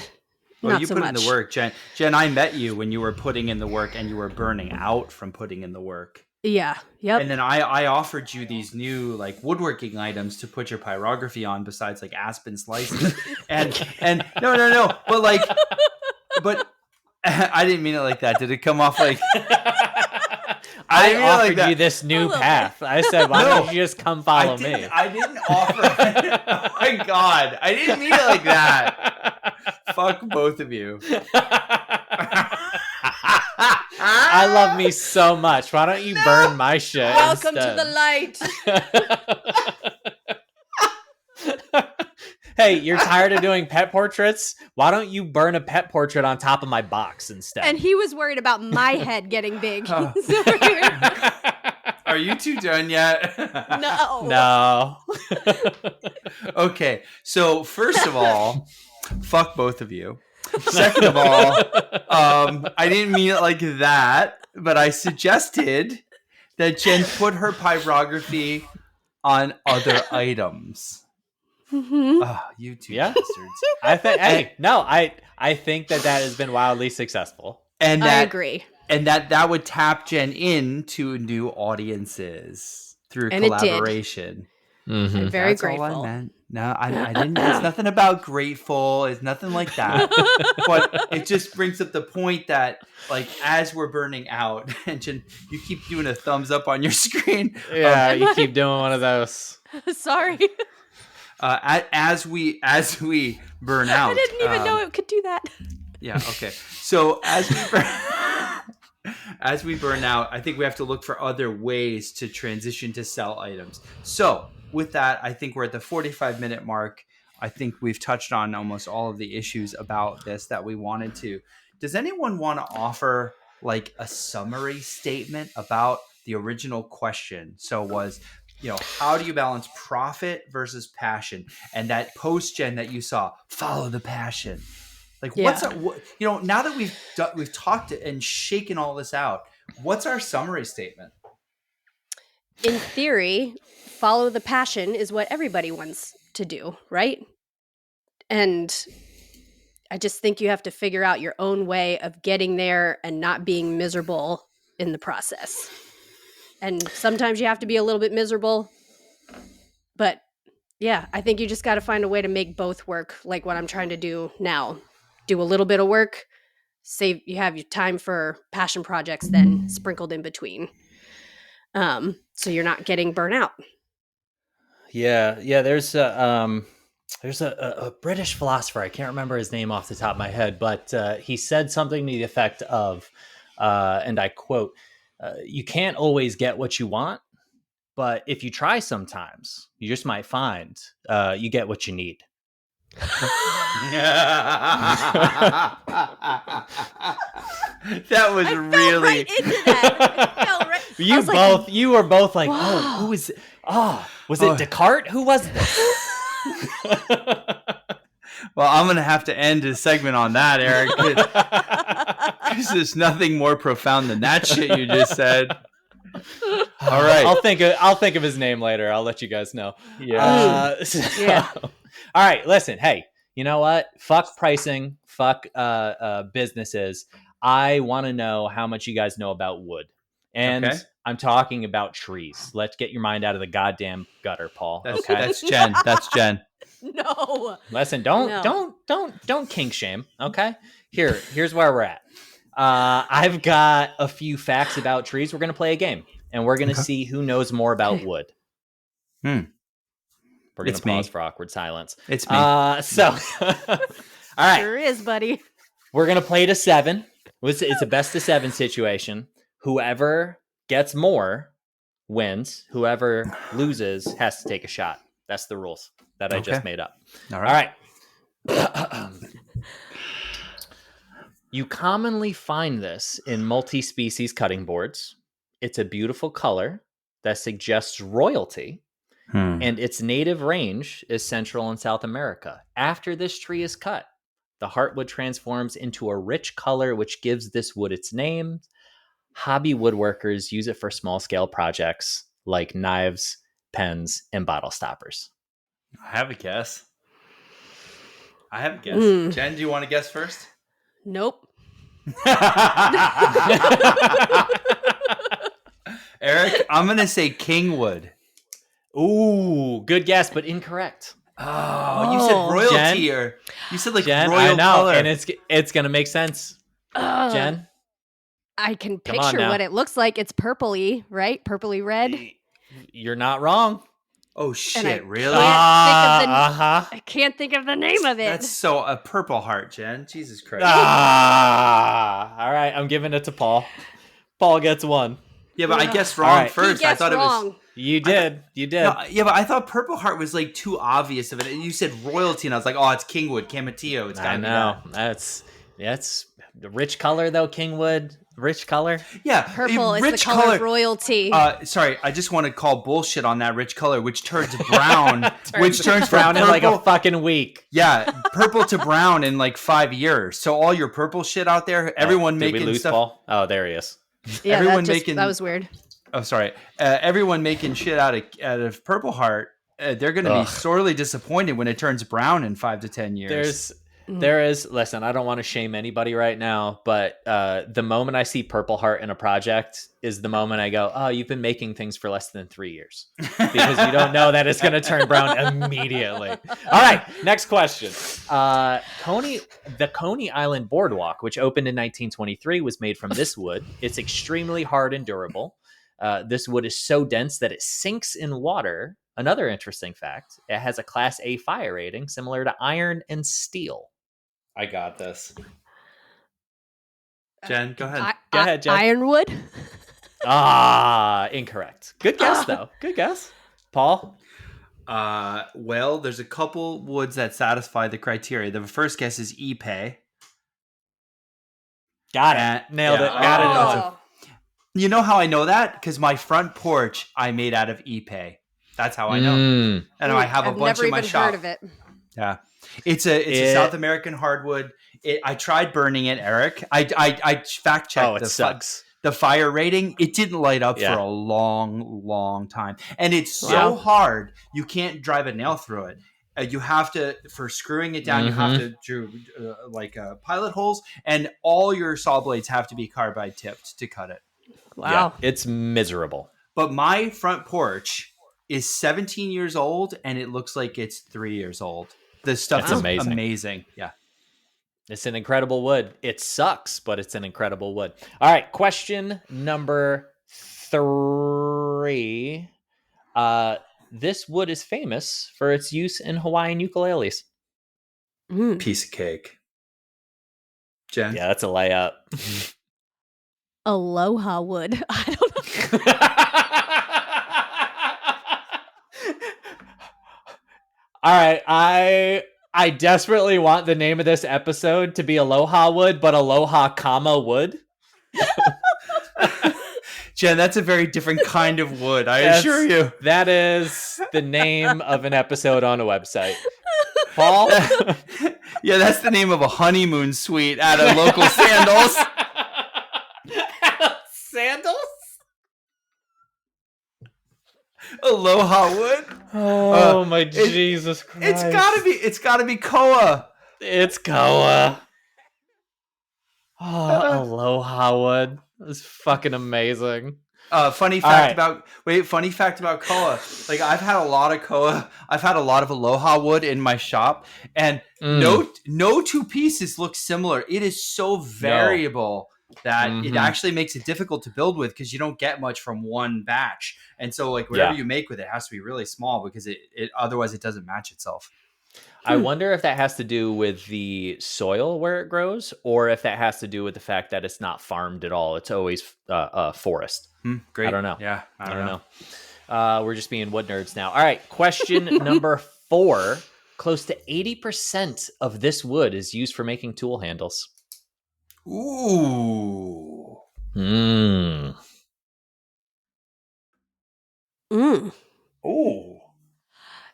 Speaker 3: not
Speaker 1: you
Speaker 3: so
Speaker 1: put
Speaker 3: much.
Speaker 1: in the work, Jen. Jen, I met you when you were putting in the work and you were burning out from putting in the work.
Speaker 3: Yeah. Yep.
Speaker 1: And then I offered you these new like woodworking items to put your pyrography on, besides like aspen slices. and no, but I didn't mean it like that. Did it come off like?
Speaker 2: I offered you this new path. I said, why don't you just come follow me?
Speaker 1: I didn't offer. Oh my God. I didn't mean it like that. Fuck both of you.
Speaker 2: I love me so much. Why don't you burn my shit?
Speaker 3: Welcome
Speaker 2: instead?
Speaker 3: to the light.
Speaker 2: Hey, you're tired of doing pet portraits? Why don't you burn a pet portrait on top of my box instead?
Speaker 3: And he was worried about my head getting big.
Speaker 1: Oh.
Speaker 3: So
Speaker 1: Are you two done yet?
Speaker 3: no.
Speaker 2: No.
Speaker 1: Okay, so first of all, fuck both of you. Second of all, I didn't mean it like that, but I suggested that Jen put her pyrography on other items.
Speaker 3: Mhm.
Speaker 1: Oh, you two
Speaker 2: Yeah.
Speaker 1: bastards.
Speaker 2: I think. Hey, no, I think that has been wildly successful.
Speaker 1: And
Speaker 3: I
Speaker 1: that
Speaker 3: agree.
Speaker 1: and that would tap Jen into new audiences through
Speaker 3: And it did.
Speaker 1: collaboration.
Speaker 3: I'm very
Speaker 1: That's
Speaker 3: grateful.
Speaker 1: all I meant. No, I didn't. It's nothing about grateful. It's nothing like that. But it just brings up the point that, like, as we're burning out, and Jen, you keep doing a thumbs up on your screen.
Speaker 2: Yeah, you keep doing one of those.
Speaker 3: Sorry.
Speaker 1: As we burn out,
Speaker 3: I didn't even know it could do that.
Speaker 1: Yeah. Okay. So as we burn out, I think we have to look for other ways to transition to sell items. So with that, I think we're at the 45-minute mark. I think we've touched on almost all of the issues about this that we wanted to. Does anyone want to offer like a summary statement about the original question? So was, how do you balance profit versus passion? And that post, Jen, that you saw, follow the passion. Like,
Speaker 3: Yeah.
Speaker 1: now that we've talked and shaken all this out, what's our summary statement?
Speaker 3: In theory, follow the passion is what everybody wants to do, right? And I just think you have to figure out your own way of getting there and not being miserable in the process. And sometimes you have to be a little bit miserable. But yeah, I think you just got to find a way to make both work, like what I'm trying to do now. Do a little bit of work, save, you have your time for passion projects then sprinkled in between. So you're not getting burnout.
Speaker 2: Yeah. There's a British philosopher. I can't remember his name off the top of my head, but he said something to the effect of, and I quote, "You can't always get what you want, but if you try sometimes, you just might find you get what you need."
Speaker 1: That was
Speaker 3: I
Speaker 1: really
Speaker 3: fell right into that. I fell right.
Speaker 2: You were both like,
Speaker 3: wow.
Speaker 2: "Oh, who is? Oh, was it Descartes? Who was this?"
Speaker 1: Well, I'm gonna have to end his segment on that, Eric, because there's nothing more profound than that shit you just said. All right,
Speaker 2: I'll think of his name later. I'll let you guys know.
Speaker 1: Yeah.
Speaker 3: Yeah.
Speaker 2: All right, listen. Hey, you know what? Fuck pricing. Fuck businesses. I want to know how much you guys know about wood, and
Speaker 1: Okay.
Speaker 2: I'm talking about trees. Let's get your mind out of the goddamn gutter, Paul. Okay,
Speaker 1: That's Jen. That's Jen.
Speaker 3: No.
Speaker 2: listen. Don't kink shame. Okay, here's where we're at. I've got a few facts about trees. We're gonna play a game, and we're gonna see who knows more about wood. We're gonna
Speaker 1: It's me.
Speaker 2: pause for awkward silence.
Speaker 1: It's me.
Speaker 2: All right,
Speaker 3: Sure is, buddy.
Speaker 2: we're gonna play to 7. It's a best of 7 situation. Whoever gets more wins. Whoever loses has to take a shot. That's the rules that I just made up.
Speaker 1: All
Speaker 2: All right. You commonly find this in multi-species cutting boards. It's a beautiful color that suggests royalty, and its native range is Central and South America. After this tree is cut, the heartwood transforms into a rich color, which gives this wood its name. Hobby woodworkers use it for small-scale projects like knives, pens, and bottle stoppers.
Speaker 1: I have a guess. Jen, do you want to guess first?
Speaker 3: Nope.
Speaker 1: Eric, I'm gonna say Kingwood.
Speaker 2: Ooh, good guess, but incorrect.
Speaker 1: Oh, you said royalty,
Speaker 2: Jen?
Speaker 1: or you said like
Speaker 2: Jen,
Speaker 1: royal
Speaker 2: I know,
Speaker 1: color.
Speaker 2: and it's gonna make sense. Jen,
Speaker 3: I can
Speaker 2: Come on
Speaker 3: picture
Speaker 2: now.
Speaker 3: what it looks like. It's purpley, right? Purpley red.
Speaker 2: you're not wrong.
Speaker 1: Oh
Speaker 3: And I
Speaker 1: shit! Really?
Speaker 3: I can't think of the name of it.
Speaker 1: That's so a purple heart, Jen. Jesus Christ!
Speaker 2: All right, I'm giving it to Paul. Paul gets 1.
Speaker 1: Yeah, but I guessed
Speaker 2: All
Speaker 1: wrong
Speaker 2: right.
Speaker 3: He
Speaker 1: first. I
Speaker 3: guessed
Speaker 1: thought it was.
Speaker 3: wrong.
Speaker 2: You did. You did.
Speaker 1: No, yeah, but I thought Purple Heart was like too obvious of it. You said royalty, and I was like, oh, it's Kingwood, Camatillo. It's got
Speaker 2: I
Speaker 1: to be
Speaker 2: know.
Speaker 1: that.
Speaker 2: That's the rich color though, Kingwood. Rich color.
Speaker 1: Yeah,
Speaker 3: Purple is the
Speaker 1: rich
Speaker 3: color of royalty.
Speaker 1: Sorry, I just want to call bullshit on that rich color, which turns brown, which turns
Speaker 2: brown
Speaker 1: from
Speaker 2: in like a
Speaker 1: purple-
Speaker 2: fucking week.
Speaker 1: Yeah, purple to brown in like 5 years. So all your purple shit out there, everyone
Speaker 2: Did we
Speaker 1: making
Speaker 2: lose
Speaker 1: stuff.
Speaker 2: Paul? Oh, there he is.
Speaker 3: Yeah,
Speaker 1: everyone
Speaker 3: that was weird.
Speaker 1: Oh, sorry. Everyone making shit out of Purple Heart. They're going to be sorely disappointed when it turns brown in 5 to 10 years.
Speaker 2: There is. Listen, I don't want to shame anybody right now, but the moment I see Purple Heart in a project is the moment I go, "Oh, you've been making things for less than 3 years," because you don't know that it's going to turn brown immediately. All right, next question. The Coney Island Boardwalk, which opened in 1923, was made from this wood. It's extremely hard and durable. This wood is so dense that it sinks in water. Another interesting fact: it has a Class A fire rating, similar to iron and steel.
Speaker 1: I got this. Jen, go ahead.
Speaker 2: Go ahead, Jen.
Speaker 3: Ironwood?
Speaker 2: Incorrect. Good guess, though. Good guess. Paul?
Speaker 1: Well, there's a couple woods that satisfy the criteria. The first guess is Ipe.
Speaker 2: Got it. Nailed it. Got it.
Speaker 1: You know how I know that? Because my front porch I made out of Ipe. That's how I know. And I have a bunch in my shop.
Speaker 3: I've never even heard of it.
Speaker 1: Yeah, it's a South American hardwood. I tried burning it, Eric. I fact checked.
Speaker 2: Oh, it sucks.
Speaker 1: The fire rating. It didn't light up for a long time, and it's so hard you can't drive a nail through it. You have to, for screwing it down, you have to do pilot holes, and all your saw blades have to be carbide tipped to cut it.
Speaker 3: Wow,
Speaker 2: yeah, it's miserable.
Speaker 1: But my front porch is 17 years old, and it looks like it's 3 years old. The stuff is amazing. Yeah.
Speaker 2: It's an incredible wood. It sucks, but it's an incredible wood. All right. Question number 3. This wood is famous for its use in Hawaiian ukuleles.
Speaker 1: Piece of cake. Jen?
Speaker 2: Yeah, that's a layup.
Speaker 3: Aloha wood. I don't know.
Speaker 2: All right, I desperately want the name of this episode to be Aloha Wood, but Aloha comma wood.
Speaker 1: Jen, that's a very different kind of wood, I assure you.
Speaker 2: That is the name of an episode on a website. Paul?
Speaker 1: Yeah, that's the name of a honeymoon suite at a local Sandals.
Speaker 2: Sandals?
Speaker 1: Aloha wood.
Speaker 2: Oh my Jesus Christ!
Speaker 1: It's gotta be Koa.
Speaker 2: It's Koa. Oh, Aloha wood. That's fucking amazing.
Speaker 1: Funny fact about Koa. Like, I've had a lot of Koa. I've had a lot of Aloha wood in my shop, and no two pieces look similar. It is so variable. That it actually makes it difficult to build with, because you don't get much from one batch. And so, like, whatever you make with it has to be really small, because it otherwise it doesn't match itself.
Speaker 2: I wonder if that has to do with the soil where it grows, or if that has to do with the fact that it's not farmed at all. It's always forest.
Speaker 1: Great.
Speaker 2: I don't know.
Speaker 1: Yeah, I don't know.
Speaker 2: We're just being wood nerds now. All right, question number 4. Close to 80% of this wood is used for making tool handles.
Speaker 1: Ooh. Ooh.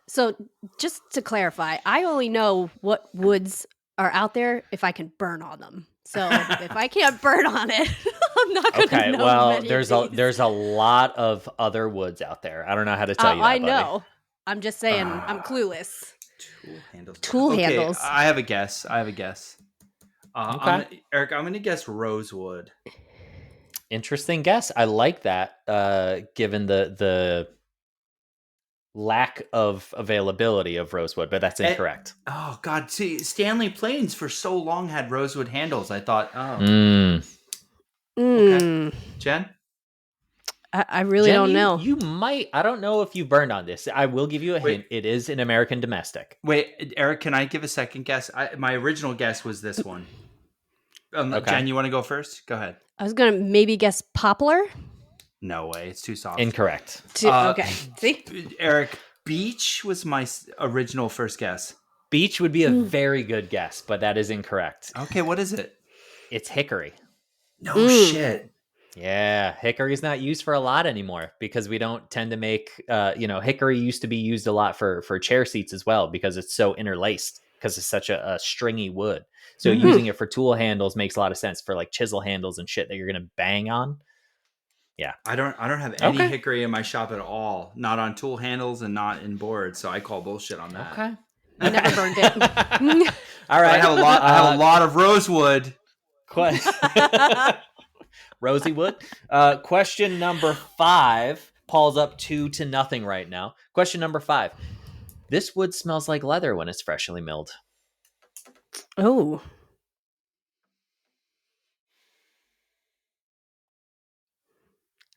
Speaker 3: So, just to clarify, I only know what woods are out there if I can burn on them. So, if I can't burn on it, I'm not going to know.
Speaker 2: Okay, well,
Speaker 3: many
Speaker 2: there's
Speaker 3: of these.
Speaker 2: there's a lot of other woods out there. I don't know how to tell you that,
Speaker 3: I
Speaker 2: buddy.
Speaker 3: know. I'm just saying, I'm clueless.
Speaker 1: Tool
Speaker 3: handles.
Speaker 1: handles. I have a guess.
Speaker 2: Okay.
Speaker 1: Eric, I'm going to guess rosewood.
Speaker 2: Interesting guess. I like that, given the lack of availability of rosewood, but that's incorrect.
Speaker 1: Oh, God. See, Stanley Plains for so long had rosewood handles. I thought, Okay. Jen?
Speaker 3: I really don't know.
Speaker 2: You might. I don't know if you burned on this. I will give you a hint. It is an American domestic.
Speaker 1: Wait, Eric, can I give a second guess? My original guess was this one.
Speaker 2: Okay.
Speaker 1: Jen, you want to go first? Go ahead.
Speaker 3: I was going to maybe guess poplar.
Speaker 1: No way. It's too soft.
Speaker 2: Incorrect.
Speaker 3: Okay. See?
Speaker 1: Eric, beech was my original first guess.
Speaker 2: Beech would be a very good guess, but that is incorrect.
Speaker 1: Okay, what is it?
Speaker 2: It's hickory.
Speaker 1: No shit.
Speaker 2: Yeah, hickory's not used for a lot anymore because we don't tend to make, hickory used to be used a lot for chair seats as well because it's so interlaced because it's such a stringy wood. So using it for tool handles makes a lot of sense for like chisel handles and shit that you're going to bang on. Yeah.
Speaker 1: I don't have any hickory in my shop at all. Not on tool handles and not in boards. So I call bullshit on that.
Speaker 2: Okay.
Speaker 3: I never burned it.
Speaker 2: All right.
Speaker 1: I have a lot of rosewood.
Speaker 2: Rosy wood. Question number 5. Paul's up 2-0 right now. Question number 5. This wood smells like leather when it's freshly milled.
Speaker 3: Oh.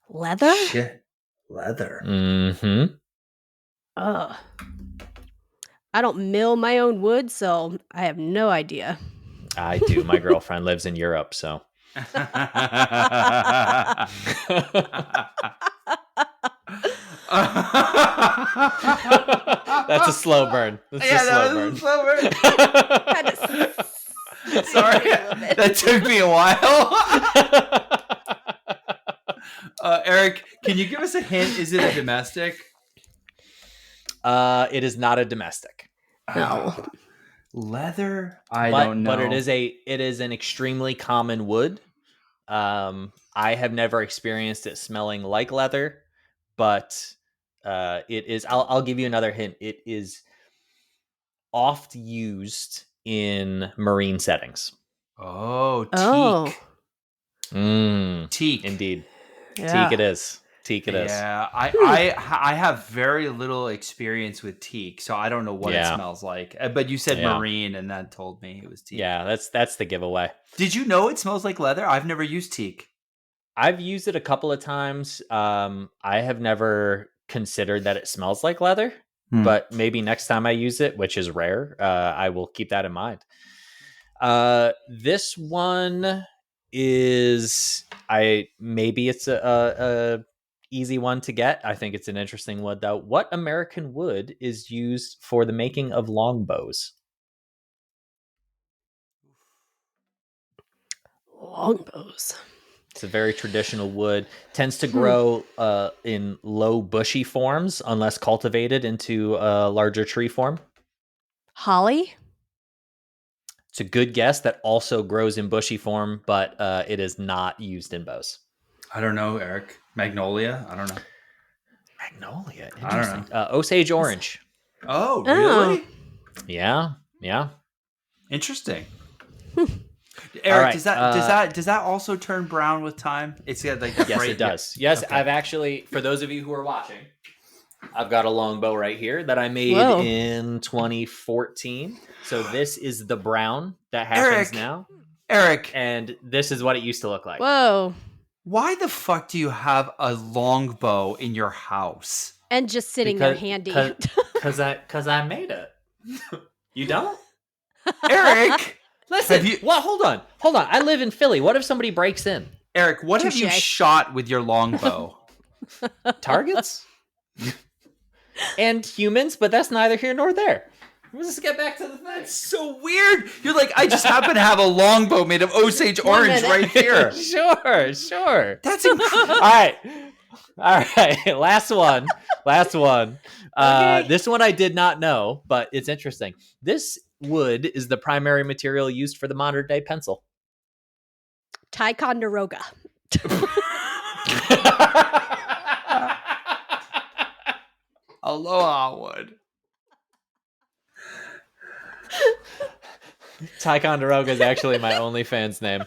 Speaker 3: Leather?
Speaker 1: Shit. Leather.
Speaker 2: Mm-hmm.
Speaker 3: Ugh. I don't mill my own wood, so I have no idea.
Speaker 2: I do. My girlfriend lives in Europe, so.
Speaker 1: That's
Speaker 2: a slow burn.
Speaker 1: That was a slow burn. Sorry, that took me a while. Eric, can you give us a hint? Is it a domestic?
Speaker 2: It is not a domestic.
Speaker 3: No.
Speaker 1: Leather? I don't know.
Speaker 2: But it is an extremely common wood. I have never experienced it smelling like leather, but it is. I'll give you another hint. It is oft used in marine settings.
Speaker 1: Oh, teak.
Speaker 2: Teak. Indeed.
Speaker 3: Yeah.
Speaker 2: Teak it is. Teak it is.
Speaker 1: Yeah, I have very little experience with teak, so I don't know what it smells like. But you said marine, and that told me it was teak.
Speaker 2: Yeah, that's the giveaway.
Speaker 1: Did you know it smells like leather? I've never used teak.
Speaker 2: I've used it a couple of times. I have never considered that it smells like leather, but maybe next time I use it, which is rare, I will keep that in mind. This one is maybe it's a easy one to get. I think it's an interesting wood though. What American wood is used for the making of longbows?
Speaker 3: Longbows.
Speaker 2: It's a very traditional wood. Tends to grow in low bushy forms unless cultivated into a larger tree form.
Speaker 3: Holly?
Speaker 2: It's a good guess. That also grows in bushy form, but it is not used in bows.
Speaker 1: I don't know, Eric. Magnolia? I don't know.
Speaker 2: Magnolia? Interesting.
Speaker 1: I don't know.
Speaker 2: Osage orange.
Speaker 1: Oh, really?
Speaker 2: Yeah.
Speaker 1: Interesting. Eric, right. does that also turn brown with time? It's got like
Speaker 2: yes, it does. Yes, okay. I've actually, for those of you who are watching, I've got a longbow right here that I made in 2014. So this is the brown that happens now.
Speaker 1: Eric,
Speaker 2: and this is what it used to look like.
Speaker 3: Whoa!
Speaker 1: Why the fuck do you have a longbow in your house
Speaker 3: and just sitting there handy?
Speaker 2: Because I made it. You don't,
Speaker 1: Eric?
Speaker 2: Listen, hold on. I live in Philly. What if somebody breaks in?
Speaker 1: Eric, what have you shot with your longbow?
Speaker 2: Targets? And humans, but that's neither here nor there. Let's just get back to the thing.
Speaker 1: That's so weird. You're like, I just happen to have a longbow made of Osage orange right here.
Speaker 2: Sure.
Speaker 1: That's incredible.
Speaker 2: All right. Last one.
Speaker 3: Okay.
Speaker 2: This one I did not know, but it's interesting. This wood is the primary material used for the modern day pencil.
Speaker 3: Ticonderoga.
Speaker 1: Aloha wood.
Speaker 2: Ticonderoga is actually my OnlyFans name.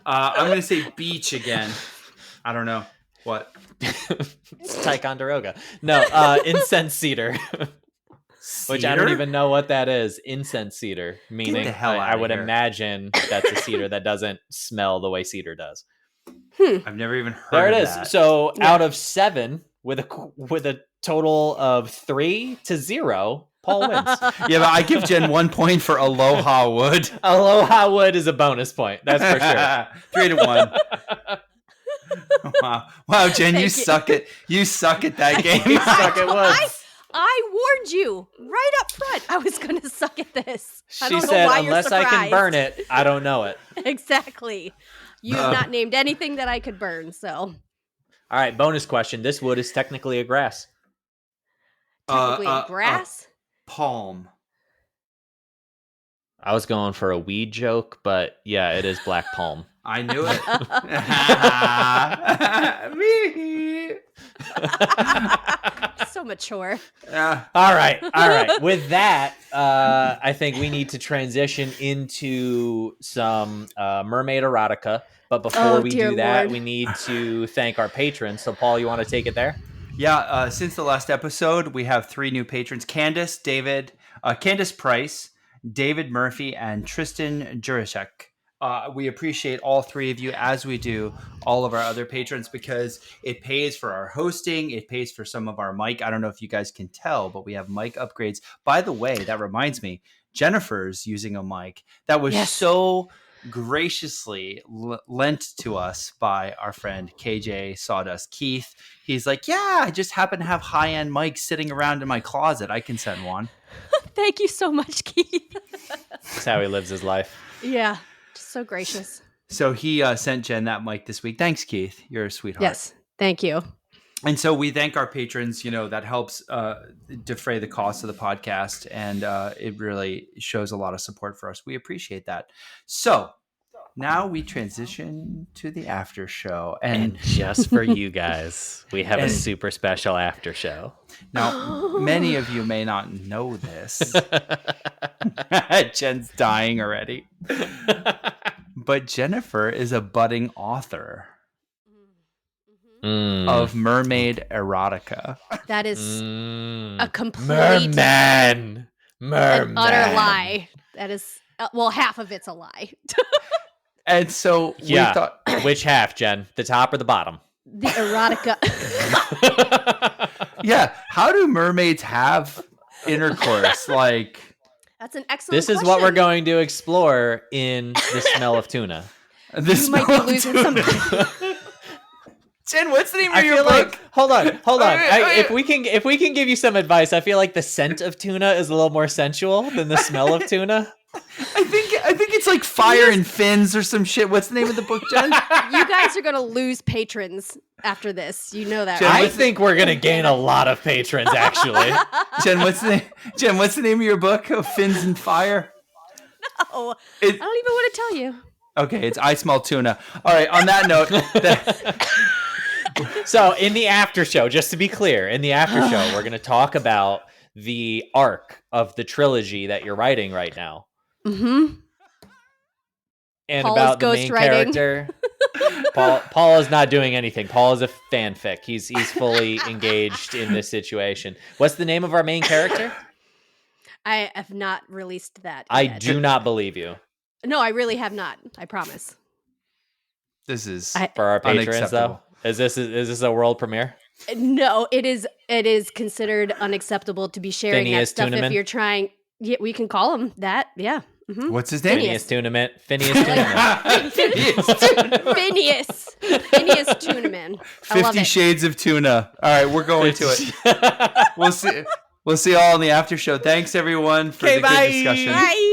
Speaker 1: I'm going to say beach again. I don't know. What?
Speaker 2: It's Ticonderoga. No, incense cedar. Which I don't even know what that is. Incense cedar. Meaning I would imagine that's a cedar that doesn't smell the way cedar does.
Speaker 1: I've never even heard
Speaker 2: there
Speaker 1: of
Speaker 2: it is.
Speaker 1: that.
Speaker 2: So out of 7, with a total of 3-0, Paul wins.
Speaker 1: Yeah, but I give Jen 1 point for Aloha Wood.
Speaker 2: Aloha Wood is a bonus point. That's for sure.
Speaker 1: 3-1. Wow, Jen,
Speaker 3: Thank
Speaker 1: you
Speaker 3: you.
Speaker 1: suck at that game.
Speaker 2: You suck at Wood.
Speaker 3: I warned you right up front. I was going to suck at this. I
Speaker 2: She
Speaker 3: don't know
Speaker 2: said,
Speaker 3: why you're
Speaker 2: unless I can burn
Speaker 3: surprised."
Speaker 2: it, I don't know it.
Speaker 3: Exactly. You have not named anything that I could burn, so
Speaker 2: All right, bonus question. This wood is technically a grass.
Speaker 3: technically grass.
Speaker 1: Palm.
Speaker 2: I was going for a weed joke, but yeah, it is black palm.
Speaker 1: I knew it. Me.
Speaker 3: So mature.
Speaker 2: All right. With that, I think we need to transition into some mermaid erotica. But before we
Speaker 3: dear
Speaker 2: do that,
Speaker 3: Lord.
Speaker 2: we need to thank our patrons. So, Paul, you want to take it there?
Speaker 1: Yeah, since the last episode, we have 3 new patrons: Candace Price, David Murphy, and Tristan Jurashek. We appreciate all 3 of you, as we do all of our other patrons, because it pays for our hosting. It pays for some of our mic. I don't know if you guys can tell, but we have mic upgrades. By the way, that reminds me, Jennifer's using a mic that was so graciously lent to us by our friend KJ Sawdust Keith. He's like, yeah, I just happen to have high-end mics sitting around in my closet. I can send one.
Speaker 3: Thank you so much, Keith.
Speaker 2: That's how he lives his life.
Speaker 3: Yeah, just so gracious.
Speaker 1: So he sent Jen that mic this week. Thanks, Keith. You're a sweetheart.
Speaker 3: Yes, thank you.
Speaker 1: And so we thank our patrons. That helps defray the cost of the podcast, and it really shows a lot of support for us. We appreciate that. So now we transition to the after show,
Speaker 2: And just for you guys, we have a super special after show.
Speaker 1: Now, many of you may not know this. Jen's dying already. But Jennifer is a budding author of mermaid erotica.
Speaker 3: That is a complete
Speaker 2: Merman.
Speaker 3: an utter lie. That is, half of it's a lie.
Speaker 1: And so we thought...
Speaker 2: Which half, Jen? The top or the bottom?
Speaker 3: The erotica.
Speaker 1: Yeah. How do mermaids have intercourse?
Speaker 3: That's an excellent
Speaker 2: This is
Speaker 3: question.
Speaker 2: what we're going to explore in The Smell of Tuna.
Speaker 1: This
Speaker 3: You might be losing some.
Speaker 1: Jen, what's the name
Speaker 2: I
Speaker 1: of your
Speaker 2: feel
Speaker 1: book?
Speaker 2: like, hold on.
Speaker 1: Wait.
Speaker 2: If we can give you some advice, I feel like the scent of tuna is a little more sensual than the smell of tuna.
Speaker 1: I think it's like Fire and Fins or some shit. What's the name of the book, Jen?
Speaker 3: You guys are going to lose patrons after this. You know that,
Speaker 1: Jen,
Speaker 3: right?
Speaker 2: I think we're gonna gain a lot of patrons, actually.
Speaker 1: Jen, what's the name of your book? Of Fins and Fire?
Speaker 3: Oh, I don't even want to tell you.
Speaker 1: Okay, it's I Smell Tuna. All right, on that note,
Speaker 2: So in the after show, just to be clear, in the after show, we're gonna talk about the arc of the trilogy that you're writing right now.
Speaker 3: Mm-hmm.
Speaker 2: And
Speaker 3: Paul
Speaker 2: about
Speaker 3: is
Speaker 2: the main
Speaker 3: ghostwriting.
Speaker 2: character. Paul is not doing anything. Paul is a fanfic. He's fully engaged in this situation. What's the name of our main character?
Speaker 3: I have not released that
Speaker 2: I
Speaker 3: yet.
Speaker 2: do not believe you.
Speaker 3: No, I really have not. I promise.
Speaker 1: this is
Speaker 2: For our patrons,
Speaker 1: unacceptable.
Speaker 2: though, is this a world premiere?
Speaker 3: No, it is considered unacceptable to be sharing
Speaker 2: Phineas
Speaker 3: that stuff
Speaker 2: Tunaman?
Speaker 3: if you're trying. Yeah, we can call him that. Yeah. Mm-hmm.
Speaker 1: What's his name?
Speaker 2: Phineas Tournament. Phineas Tournament.
Speaker 3: Phineas Tunaman. I love
Speaker 1: 50
Speaker 3: it.
Speaker 1: Shades of Tuna. All right, we're going to it. We'll see. We'll see you all in the after show. Thanks everyone for the good discussion.
Speaker 3: Bye.